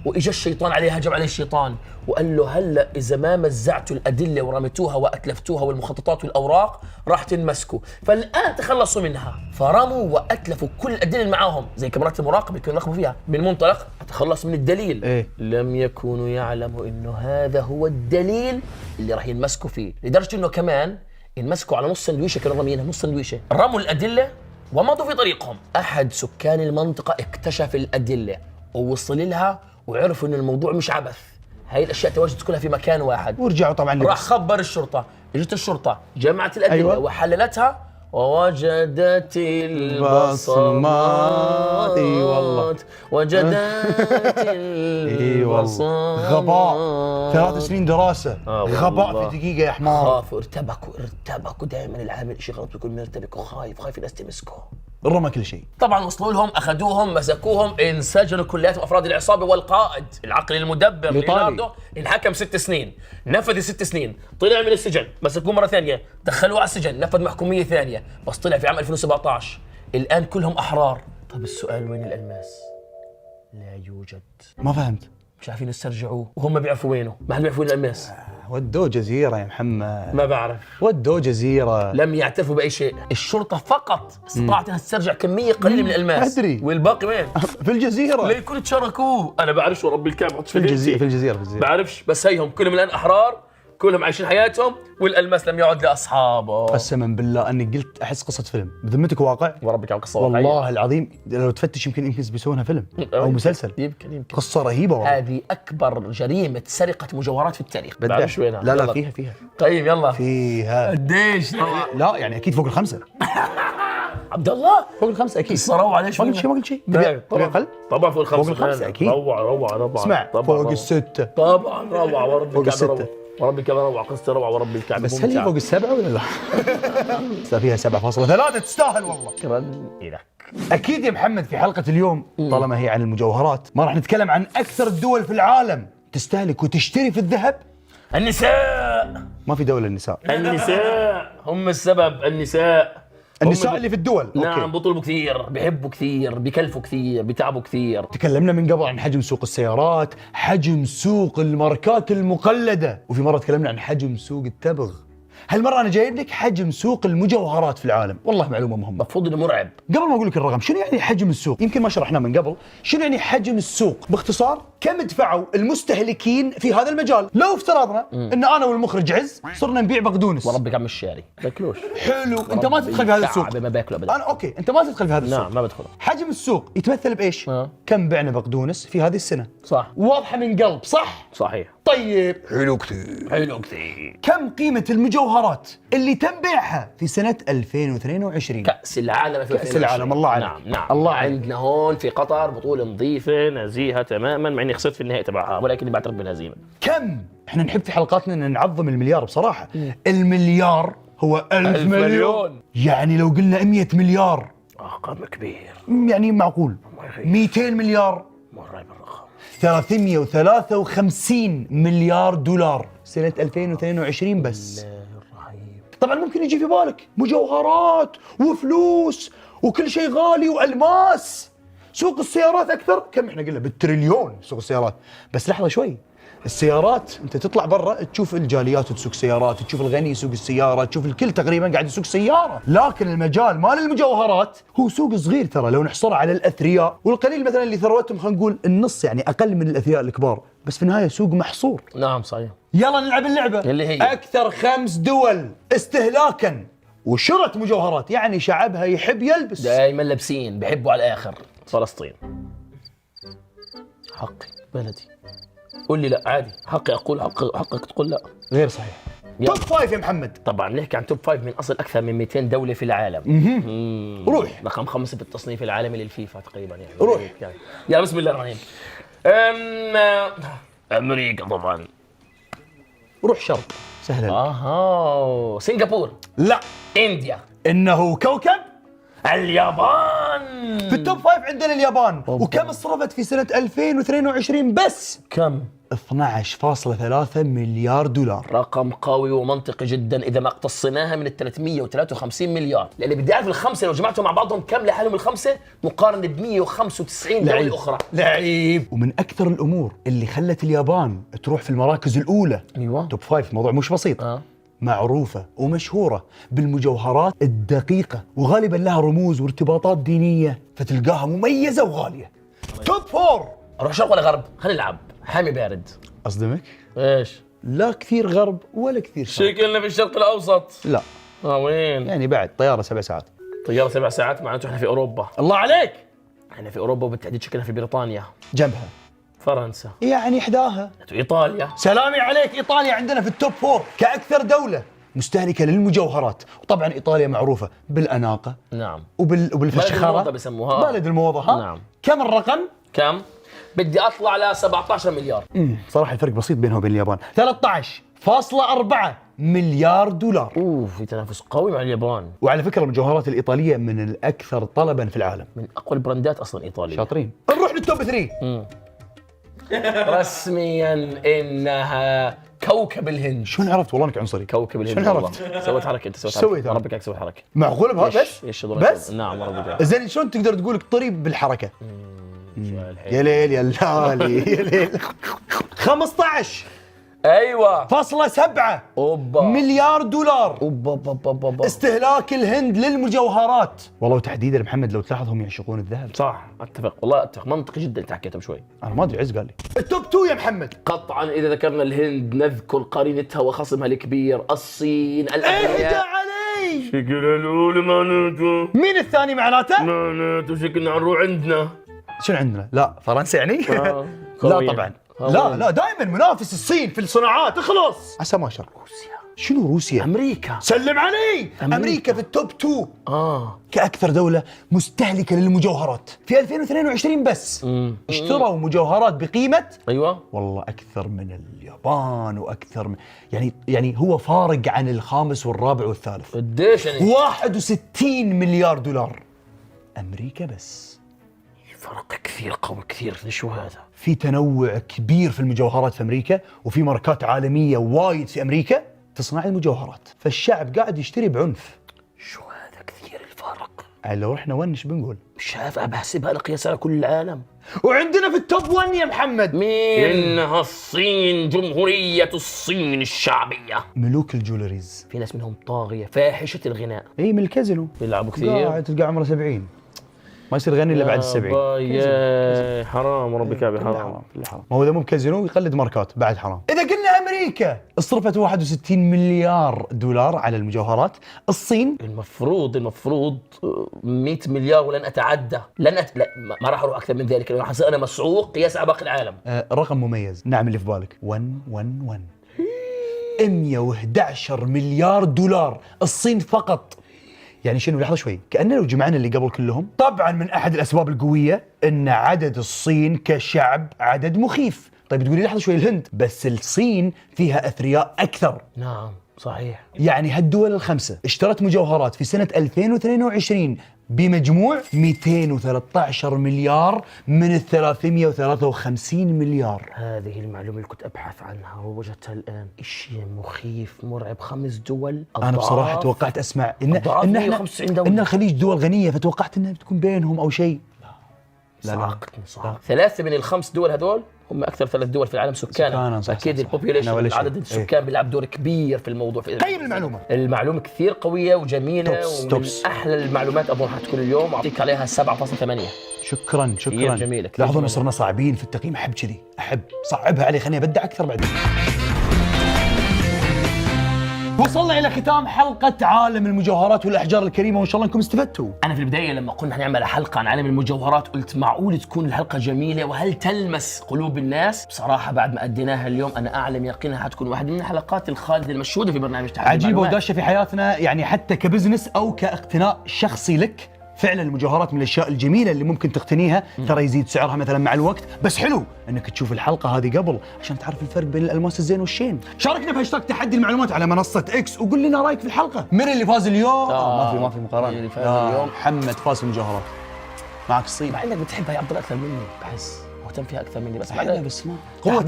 [SPEAKER 1] وإجا الشيطان عليه، هجم عليه الشيطان وقال له هلا إذا ما مزعتوا الأدلة ورميتوها وأتلفتوها والمخططات والأوراق راح تنمسكوا، فالآن تخلصوا منها. فرموا وأتلفوا كل الأدلة اللي معاهم زي كاميرات المراقبة اللي كانوا يراقبوا فيها، من منطلق أتخلص من الدليل.
[SPEAKER 2] إيه؟
[SPEAKER 1] لم يكونوا يعلموا إنه هذا هو الدليل اللي راح ينمسكوا فيه، لدرجة إنه كمان ينمسكوا على نص سندويشة، كانوا راميينها نص سندويشة. رموا الأدلة ومضوا في طريقهم. أحد سكان المنطقة اكتشف الأدلة ووصل لها وعرفوا إن الموضوع مش عبث، هاي الأشياء تواجدت كلها في مكان واحد.
[SPEAKER 2] ورجعوا طبعا
[SPEAKER 1] راح خبر الشرطة، اجت الشرطة جمعت الأدلة.
[SPEAKER 2] أيوة.
[SPEAKER 1] وحللتها ووجدت البصمات.
[SPEAKER 2] اي والله.
[SPEAKER 1] وجدت
[SPEAKER 2] اي والله.
[SPEAKER 1] البصمات.
[SPEAKER 2] غباء. 3 سنين دراسة. غباء
[SPEAKER 1] والله.
[SPEAKER 2] في دقيقة يا حمار.
[SPEAKER 1] خافوا، ارتبكوا دائما. العامل شيء غلط بيكون مرتبك وخايف الناس تمسكه.
[SPEAKER 2] رمى كل شيء.
[SPEAKER 1] طبعا وصلوا لهم، اخذوهم، مسكوهم، انسجنوا كلياتهم افراد العصابه والقائد العقل المدبر ليوناردو. انحكم 6 سنين، نفذ 6 سنين، طلع من السجن، مسكوه مره ثانيه، دخلوه على السجن، نفذ محكوميه ثانيه، بس طلع في عام 2017. الان كلهم احرار. طب السؤال وين الالماس؟ لا يوجد.
[SPEAKER 2] ما فهمت.
[SPEAKER 1] مش عارفين يسترجعوه وهم بيعرفوا وينه، ما حد بيعرف وين الالماس.
[SPEAKER 2] ودوه جزيرة يا محمد.
[SPEAKER 1] ما بعرف.
[SPEAKER 2] ودوه جزيرة.
[SPEAKER 1] لم يعترفوا باي شيء. الشرطه فقط استطاعت انها تسترجع كميه قليله من الالماس.
[SPEAKER 2] أدري.
[SPEAKER 1] والباقي وين؟
[SPEAKER 2] في الجزيرة.
[SPEAKER 1] ليه كل تشاركوه؟ انا بعرفش ورب الكعبة.
[SPEAKER 2] في الجزيرة.
[SPEAKER 1] بعرفش، بس هيهم كلهم الان احرار، كلهم عايشين حياتهم، والالماس لم يعد لاصحابه.
[SPEAKER 2] قسما بالله اني قلت احس قصة فيلم. بذمتك واقع؟
[SPEAKER 1] وربك على قصه واقعية.
[SPEAKER 2] والله العظيم لو تفتش يمكن بيسوونها فيلم او مسلسل.
[SPEAKER 1] يمكن
[SPEAKER 2] قصة رهيبة والله.
[SPEAKER 1] هذه اكبر جريمه سرقه مجوهرات في التاريخ.
[SPEAKER 2] بدأ.
[SPEAKER 1] بعرفش وينها.
[SPEAKER 2] لا
[SPEAKER 1] يلا.
[SPEAKER 2] فيها
[SPEAKER 1] طيب يلا.
[SPEAKER 2] فيها.
[SPEAKER 1] قديش؟
[SPEAKER 2] لا يعني اكيد فوق ال5.
[SPEAKER 1] عبد الله
[SPEAKER 2] فوق الخمسه اكيد.
[SPEAKER 1] روع عليه
[SPEAKER 2] ما قلت شيء ما قلت شيء. تبي اقل؟
[SPEAKER 1] طبعا فوق الخمسه.
[SPEAKER 2] فوق الخمسة أكيد.
[SPEAKER 1] روع طبعا.
[SPEAKER 2] اسمع
[SPEAKER 1] طبعا
[SPEAKER 2] فوق
[SPEAKER 1] روعة.
[SPEAKER 2] السته.
[SPEAKER 1] طبعا روعه ورب
[SPEAKER 2] فوق
[SPEAKER 1] الكعبه
[SPEAKER 2] الستة.
[SPEAKER 1] روعه ورب الكعبه روعه قصه روعه ورب الكعبه
[SPEAKER 2] بس هل هي فوق السبعه ولا لا؟ فيها 7.3 تستاهل والله.
[SPEAKER 1] شكرا لك.
[SPEAKER 2] اكيد يا محمد في حلقه اليوم طالما هي عن المجوهرات ما راح نتكلم عن اكثر الدول في العالم تستهلك وتشتري في الذهب.
[SPEAKER 1] النساء
[SPEAKER 2] ما في دوله النساء.
[SPEAKER 1] هم السبب.
[SPEAKER 2] النساء اللي في الدول.
[SPEAKER 1] نعم
[SPEAKER 2] أوكي.
[SPEAKER 1] بطلبوا كثير، بيحبوا كثير، بيكلفوا كثير، بيتعبوا كثير.
[SPEAKER 2] تكلمنا من قبل عن حجم سوق السيارات، حجم سوق الماركات المقلدة، وفي مرة تكلمنا عن حجم سوق التبغ. هالمرة أنا جايب لك حجم سوق المجوهرات في العالم، والله معلومة مهمة.
[SPEAKER 1] المفروض انه مرعب.
[SPEAKER 2] قبل ما أقول لك الرقم، شنو يعني حجم السوق؟ يمكن ما شرحناه من قبل، شنو يعني حجم السوق؟ باختصار، كم دفعوا المستهلكين في هذا المجال؟ لو افترضنا ان أنا والمخرج عز صرنا نبيع بقدونس.
[SPEAKER 1] وربك عم الشاري باكلوش.
[SPEAKER 2] حلو، أنت ما تدخل في هذا السوق.
[SPEAKER 1] الكعبة ما باكله ابدا.
[SPEAKER 2] أنا أوكي، أنت ما تدخل في هذا السوق.
[SPEAKER 1] نعم ما بدخله.
[SPEAKER 2] حجم السوق يتمثل بإيش؟ كم بعنا بقدونس في هذه السنة؟
[SPEAKER 1] صح
[SPEAKER 2] واضحة من قلب، صح؟
[SPEAKER 1] صحيح.
[SPEAKER 2] طيب حلو كثير.
[SPEAKER 1] حلو كثير.
[SPEAKER 2] كم قيمة المجوهرات اللي تم بيعها في سنة 2022؟
[SPEAKER 1] كأس العالم في
[SPEAKER 2] كأس العالم، الله عليك.
[SPEAKER 1] نعم
[SPEAKER 2] الله
[SPEAKER 1] الله
[SPEAKER 2] عليك.
[SPEAKER 1] عندنا هون في قطر بطولة نظيفة نزيهة تماما، مع اني خسرت في النهائي تبعها ولكني بعترف بالهزيمة.
[SPEAKER 2] كم؟ احنا نحب في حلقاتنا ان نعظم المليار بصراحة. المليار هو 1000 مليون. يعني لو قلنا 100 مليار
[SPEAKER 1] رقم كبير.
[SPEAKER 2] يعني معقول. 200 مليار،
[SPEAKER 1] مرعب الرقم.
[SPEAKER 2] 353 مليار دولار سنة 2022 بس. طبعا ممكن يجي في بالك مجوهرات وفلوس وكل شيء غالي والماس. سوق السيارات اكثر، كم احنا قلنا بالتريليون سوق السيارات. بس لحظه شوي، السيارات انت تطلع برا تشوف الجاليات تسوق سيارات، تشوف الغني يسوق السياره، تشوف الكل تقريبا قاعد يسوق سياره. لكن المجال مال المجوهرات هو سوق صغير ترى، لو نحصره على الاثرياء والقليل مثلا اللي ثروتهم خلينا نقول النص، يعني اقل من الاثرياء الكبار، بس في النهايه سوق محصور.
[SPEAKER 1] نعم صحيح.
[SPEAKER 2] يلا نلعب اللعبه
[SPEAKER 1] اللي هي
[SPEAKER 2] اكثر 5 دول استهلاكا وشرت مجوهرات، يعني شعبها يحب يلبس.
[SPEAKER 1] دائما لابسين بحبوا على الاخر. فلسطين. حقي بلدي. قول لي لا عادي، حقي اقول حقك تقول لا.
[SPEAKER 2] غير صحيح.
[SPEAKER 1] يلا.
[SPEAKER 2] توب 5 يا محمد.
[SPEAKER 1] طبعا نحكي عن توب 5 من اصل اكثر من 200 دوله في العالم.
[SPEAKER 2] روح.
[SPEAKER 1] رقم 5 بالتصنيف العالمي للفيفا تقريبا يعني.
[SPEAKER 2] روح.
[SPEAKER 1] يعني. يا بسم الله الرحمن الرحيم. امريكا طبعا.
[SPEAKER 2] روح شرق، سهله.
[SPEAKER 1] اها سنغافور.
[SPEAKER 2] لا،
[SPEAKER 1] انديا.
[SPEAKER 2] انه كوكب.
[SPEAKER 1] اليابان.
[SPEAKER 2] في التوب 5 عندنا اليابان. وكم صرفت في سنة 2022 بس؟
[SPEAKER 1] كم؟
[SPEAKER 2] 12.3 مليار دولار.
[SPEAKER 1] رقم قوي ومنطقي جدا اذا ما اقتصيناها من ال 353 مليار، لاني بدي اعرف الخمسه لو جمعتهم مع بعضهم كم لحالهم الخمسه مقارنه ب 195 دوله اخرى.
[SPEAKER 2] لعيب. ومن اكثر الامور اللي خلت اليابان تروح في المراكز الاولى.
[SPEAKER 1] ايوه.
[SPEAKER 2] توب 5 موضوع مش بسيط. معروفة ومشهورة بالمجوهرات الدقيقة، وغالبا لها رموز وارتباطات دينية، فتلقاها مميزة وغالية. توب 4.
[SPEAKER 1] اروح شرق ولا غرب؟ خلينا نلعب حامي بارد.
[SPEAKER 2] أصدمك؟
[SPEAKER 1] ايش؟
[SPEAKER 2] لا كثير غرب ولا كثير شرق.
[SPEAKER 1] شكلنا في الشرق الاوسط.
[SPEAKER 2] لا
[SPEAKER 1] وين؟
[SPEAKER 2] يعني بعد طيارة 7 ساعات.
[SPEAKER 1] طياره 7 ساعات معناته احنا في اوروبا.
[SPEAKER 2] الله عليك.
[SPEAKER 1] احنا في اوروبا وبالتحديد شكلنا في بريطانيا.
[SPEAKER 2] جنبها
[SPEAKER 1] فرنسا.
[SPEAKER 2] يعني إحداها.
[SPEAKER 1] ايطاليا.
[SPEAKER 2] سلامي عليك. إيطاليا عندنا في التوب 4 كأكثر دولة مستهلكة للمجوهرات. وطبعا إيطاليا معروفة بالأناقة.
[SPEAKER 1] نعم.
[SPEAKER 2] وبالفشخرة.
[SPEAKER 1] بلد الموضة بسموها.
[SPEAKER 2] بلد الموضة. ها؟
[SPEAKER 1] نعم.
[SPEAKER 2] كم الرقم؟
[SPEAKER 1] كم؟ بدي اطلع ل 17 مليار.
[SPEAKER 2] صراحة الفرق بسيط بينها وبين اليابان. 13.4 مليار دولار.
[SPEAKER 1] في تنافس قوي مع اليابان.
[SPEAKER 2] وعلى فكرة المجوهرات الإيطالية من الأكثر طلبا في العالم.
[SPEAKER 1] من اقوى البراندات اصلا ايطاليا.
[SPEAKER 2] شاطرين. نروح للتوب 3.
[SPEAKER 1] رسميا انها كوكب الهند.
[SPEAKER 2] شلون عرفت والله انك عنصري؟
[SPEAKER 1] كوكب الهند.
[SPEAKER 2] شلون
[SPEAKER 1] والله.
[SPEAKER 2] عرفت؟
[SPEAKER 1] سويت حركه انت
[SPEAKER 2] سويت
[SPEAKER 1] ربك انك سويت حركه.
[SPEAKER 2] معقول بهذا بس؟ بس؟
[SPEAKER 1] نعم ربك.
[SPEAKER 2] زين شلون تقدر تقول قريب بالحركة؟ يا ليل يا لالي يا ليل. 15.
[SPEAKER 1] ايوه.
[SPEAKER 2] .7
[SPEAKER 1] اوبا
[SPEAKER 2] مليار دولار
[SPEAKER 1] اوبا
[SPEAKER 2] استهلاك الهند للمجوهرات. والله وتحديدا محمد لو تلاحظ هم يعشقون الذهب.
[SPEAKER 1] صح اتفق والله اتفق منطقي جدا اللي حكيته بشوي.
[SPEAKER 2] انا ما ادري عز قال لي. التوب 2 يا محمد.
[SPEAKER 1] قطعا اذا ذكرنا الهند نذكر قرينتها وخصمها الكبير الصين.
[SPEAKER 2] اهدى علي.
[SPEAKER 1] شكل الاولى معناته.
[SPEAKER 2] مين الثاني معناته؟
[SPEAKER 1] معناته شكلنا عن روح عندنا.
[SPEAKER 2] شنو عندنا؟ لا فرنسا يعني؟ لا
[SPEAKER 1] قوية.
[SPEAKER 2] طبعا. لا دائما منافس الصين في الصناعات. اخلص. عسى ما شر.
[SPEAKER 1] روسيا.
[SPEAKER 2] شنو روسيا؟
[SPEAKER 1] امريكا.
[SPEAKER 2] سلم علي. امريكا في التوب 2 كاكثر دوله مستهلكه للمجوهرات في 2022 بس. اشتروا مجوهرات بقيمه
[SPEAKER 1] ايوه
[SPEAKER 2] والله اكثر من اليابان واكثر من يعني هو فارق عن الخامس والرابع والثالث.
[SPEAKER 1] قديش يعني؟
[SPEAKER 2] 61 مليار دولار امريكا بس.
[SPEAKER 1] فرق كثير قوي كثير. شو هذا؟
[SPEAKER 2] في تنوع كبير في المجوهرات في امريكا، وفي ماركات عالميه وايد في امريكا تصنع المجوهرات، فالشعب قاعد يشتري بعنف.
[SPEAKER 1] شو هذا كثير الفرق.
[SPEAKER 2] لو رحنا وين ايش بنقول؟
[SPEAKER 1] شايف بحسبها لقياس على كل العالم.
[SPEAKER 2] وعندنا في التوب 1 يا محمد
[SPEAKER 1] مين؟ إنها الصين، جمهورية الصين الشعبية.
[SPEAKER 2] ملوك الجولريز.
[SPEAKER 1] في ناس منهم طاغية فاحشة الغناء،
[SPEAKER 2] اي من الكازينو
[SPEAKER 1] بيلعبوا كثير.
[SPEAKER 2] قاعد تلقى عمره 70 ما يصير يغني الا بعد ال70.
[SPEAKER 1] يا حرام وربي كعبي حرام.
[SPEAKER 2] ما هو اذا مو بكازينو يقلد ماركات بعد حرام. اذا قلنا امريكا اصرفت 61 مليار دولار على المجوهرات، الصين
[SPEAKER 1] المفروض 100 مليار ولن اتعدى. لا ما راح اروح اكثر من ذلك لانه حصير انا مسروق قياس على باقي العالم.
[SPEAKER 2] رقم مميز. نعم اللي في بالك 111 111 مليار دولار الصين فقط. يعني شنو؟ لحظه شوي، كأننا لو جمعنا اللي قبل كلهم. طبعا من احد الاسباب القويه ان عدد الصين كشعب عدد مخيف. طيب تقولي لحظه شوي الهند، بس الصين فيها اثرياء اكثر.
[SPEAKER 1] نعم صحيح.
[SPEAKER 2] يعني هالدول الخمسه اشترت مجوهرات في سنه 2022 بمجموع 213 مليار من ال 353 مليار.
[SPEAKER 1] هذه المعلومة اللي كنت أبحث عنها ووجدتها الآن. شيء مخيف مرعب. 5 دول.
[SPEAKER 2] أنا بصراحة توقعت أسمع إن الخليج دول غنية، فتوقعت إنها بتكون بينهم أو شيء.
[SPEAKER 1] صعقتني. 3 من ال5 دول هذول هم أكثر 3 دول في العالم سكانا. أكيد البوبيوليشن، عدد السكان بيلعب دور كبير في الموضوع.
[SPEAKER 2] طيب
[SPEAKER 1] المعلومة كثير قوية وجميلة ومن أحلى المعلومات أظن حتكون اليوم. أعطيك عليها 7.8.
[SPEAKER 2] شكرا.
[SPEAKER 1] جميلة.
[SPEAKER 2] لاحظوا إنه صرنا صعبين في التقييم. أحب كذي، أحب صعبها علي، خليني أبدع أكثر بعدين. وصلنا إلى ختام حلقة عالم المجوهرات والأحجار الكريمة، وإن شاء الله أنكم استفدتوا.
[SPEAKER 1] أنا في البداية لما قلنا هنعمل حلقة عن عالم المجوهرات قلت معقول تكون الحلقة جميلة وهل تلمس قلوب الناس؟ بصراحة بعد ما أديناها اليوم أنا أعلم يقينها حتكون واحدة من الحلقات الخالدة المشهودة في برنامج تحدي
[SPEAKER 2] عجيبة وداشة في حياتنا، يعني حتى كبزنس أو كاقتناء شخصي لك. فعلا المجوهرات من الاشياء الجميله اللي ممكن تقتنيها. ترى يزيد سعرها مثلا مع الوقت، بس حلو انك تشوف الحلقه هذه قبل عشان تعرف الفرق بين الالماس الزين والشين. شاركنا بهاشتاج تحدي المعلومات على منصه اكس وقول لنا رايك في الحلقه. من اللي فاز اليوم؟ ما في مقارنه.
[SPEAKER 1] اللي فاز اليوم
[SPEAKER 2] محمد فاز في المجوهرات. معك الصين.
[SPEAKER 1] مع انك بتحبها يا عبد الله اكثر مني، بحس مهتم فيها اكثر مني. بس
[SPEAKER 2] لا بس ما قوة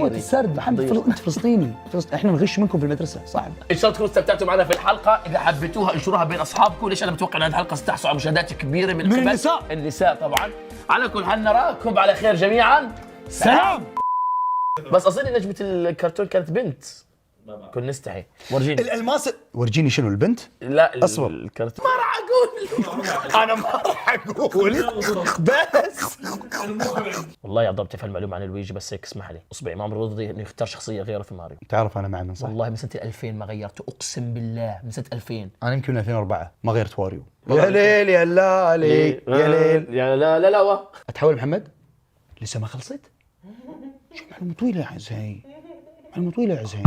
[SPEAKER 2] السرد محمد. انت فلسطيني. احنا نغش منكم في المدرسه صعب.
[SPEAKER 1] ان شاء الله تكونوا استمتعتوا معنا في الحلقه. اذا حبيتوها انشروها بين اصحابكم. ليش انا متوقع ان هذه الحلقه ستحصل على مشاهدات كبيره من النساء طبعا. على كل حال نراكم على خير جميعا.
[SPEAKER 2] سلام.
[SPEAKER 1] بس اظن نجمه الكرتون كانت بنت. كنا نستحي. ورجيني
[SPEAKER 2] الالماس. ورجيني شنو البنت؟
[SPEAKER 1] لا
[SPEAKER 2] اصبر.
[SPEAKER 1] الكرتون ما راح اقول.
[SPEAKER 2] انا ما راح اقول بس
[SPEAKER 1] والله يا عبد الله بتعرف المعلومه عن الويجي، بس هيك اسمح لي. اصبعي ما عمري رضي انه يختار شخصيه غيره في ماريو.
[SPEAKER 2] تعرف انا مع من صح؟
[SPEAKER 1] والله من سنه 2000 ما غيرته، اقسم بالله من سنه 2000.
[SPEAKER 2] انا يمكن من 2004 ما غيرت واريو. يا ليل يا لالي يا ليل
[SPEAKER 1] يا لا
[SPEAKER 2] اتحول محمد. لسه ما خلصت؟ شو معلومه طويله يا عزيز. معلومه طويله يا عزيز.